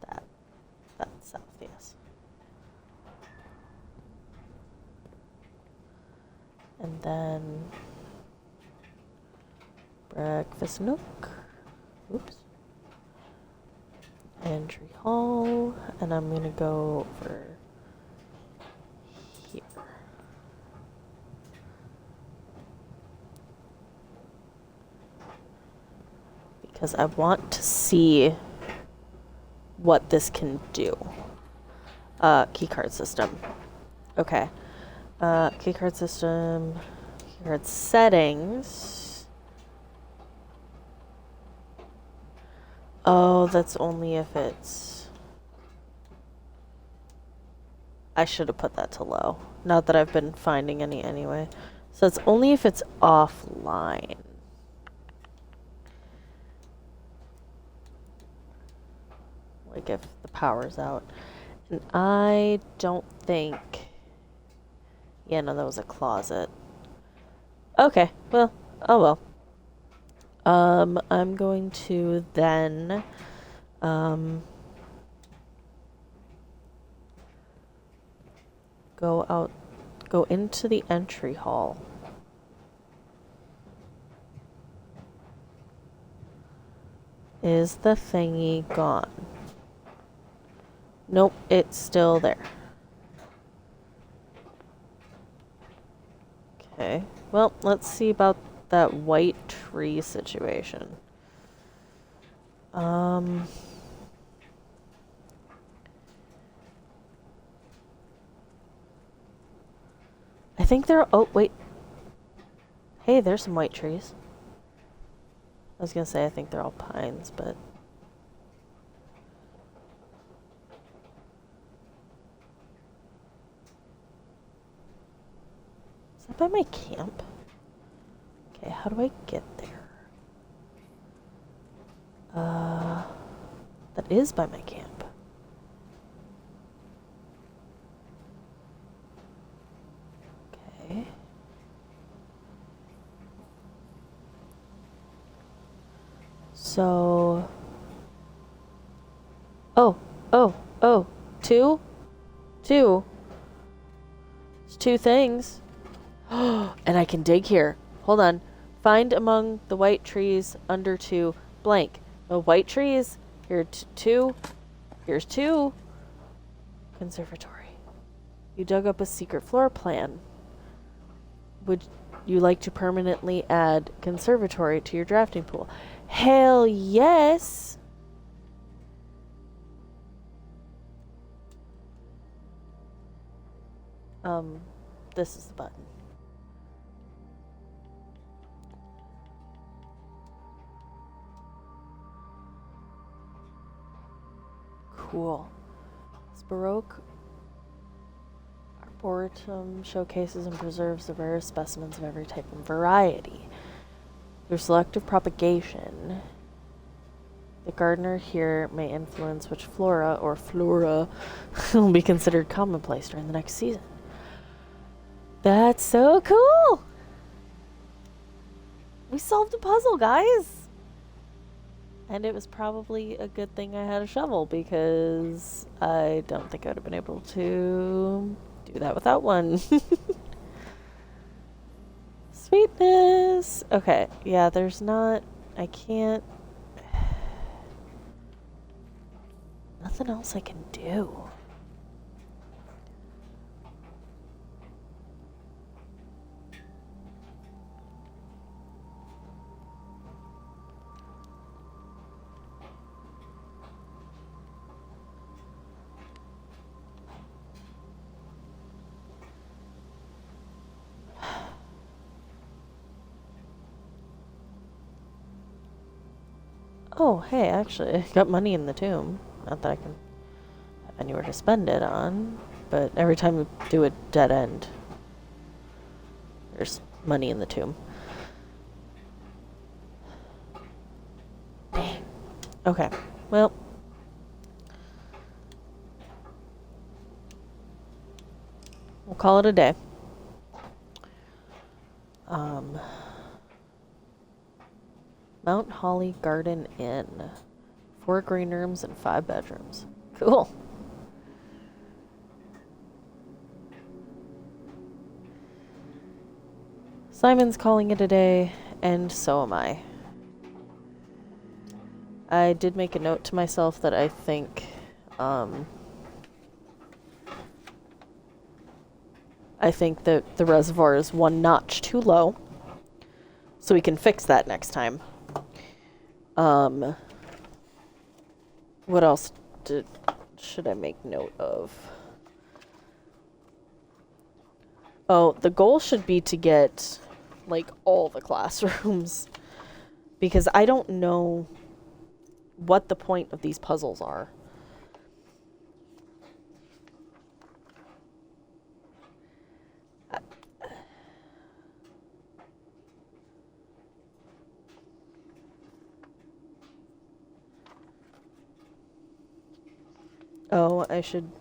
That. And then breakfast nook. Oops. Entry hall. And I'm gonna go over here. Because I want to see what this can do. Keycard system. Okay. Keycard system. Keycard settings. Oh, that's only if it's... I should have put that to low. Not that I've been finding any anyway. So it's only if it's offline. Like if the power's out. And I don't think... Yeah, no, that was a closet. Okay, well, oh well. I'm going to then, go into the entry hall. Is the thingy gone? Nope, it's still there. Okay, well, let's see about that white tree situation. I think they're... Oh, wait. Hey, there's some white trees. I was gonna say I think they're all pines, but... Is that by my camp? Okay, how do I get there? That is by my camp. Okay. So... Oh, two? Two. It's two things. And I can dig here. Hold on. Find among the white trees under two blank. No white trees. Here two. Here's two. Conservatory. You dug up a secret floor plan. Would you like to permanently add conservatory to your drafting pool? Hell yes! This is the button. Cool. This Baroque Arboretum showcases and preserves the rarest specimens of every type and variety. Through selective propagation, the gardener here may influence which flora will be considered commonplace during the next season. That's so cool! We solved a puzzle, guys! And it was probably a good thing I had a shovel, because I don't think I would have been able to do that without one. Sweetness! Okay, yeah, there's not... I can't... Nothing else I can do. Oh, hey, actually, I got money in the tomb. Not that I can have anywhere to spend it on, but every time we do a dead end, there's money in the tomb. Dang. Okay, well. We'll call it a day. Mount Holly Garden Inn. 4 green rooms and 5 bedrooms. Cool. Simon's calling it a day, and so am I. I did make a note to myself that I think, that the reservoir is one notch too low, so we can fix that next time. What else should I make note of? Oh, the goal should be to get, like, all the classrooms. Because I don't know what the point of these puzzles are. Oh, I should...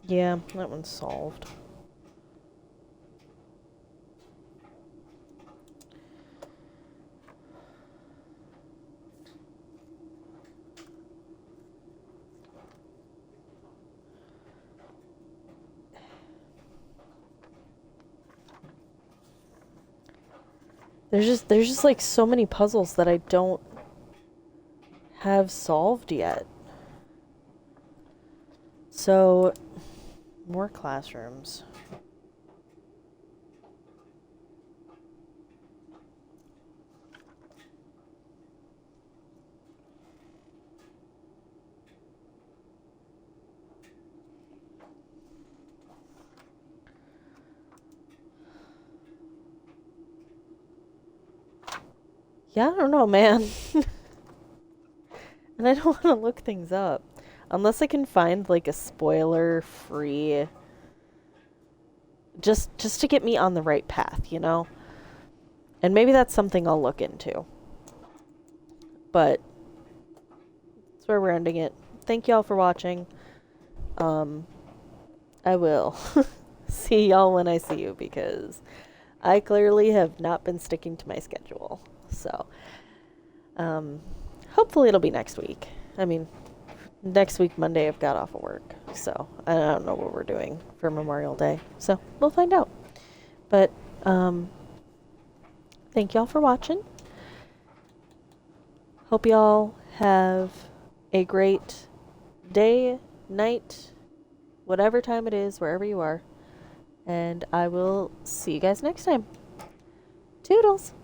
Yeah, that one's solved. There's just like so many puzzles that I don't have solved yet. So, more classrooms. Yeah, I don't know, man. And I don't want to look things up. Unless I can find, like, a spoiler-free... Just to get me on the right path, you know? And maybe that's something I'll look into. But that's where we're ending it. Thank y'all for watching. I will see y'all when I see you, because I clearly have not been sticking to my schedule. So, hopefully it'll be next week. I mean, next week, Monday, I've got off of work. So, I don't know what we're doing for Memorial Day. So, we'll find out. But, thank y'all for watching. Hope y'all have a great day, night, whatever time it is, wherever you are. And I will see you guys next time. Toodles!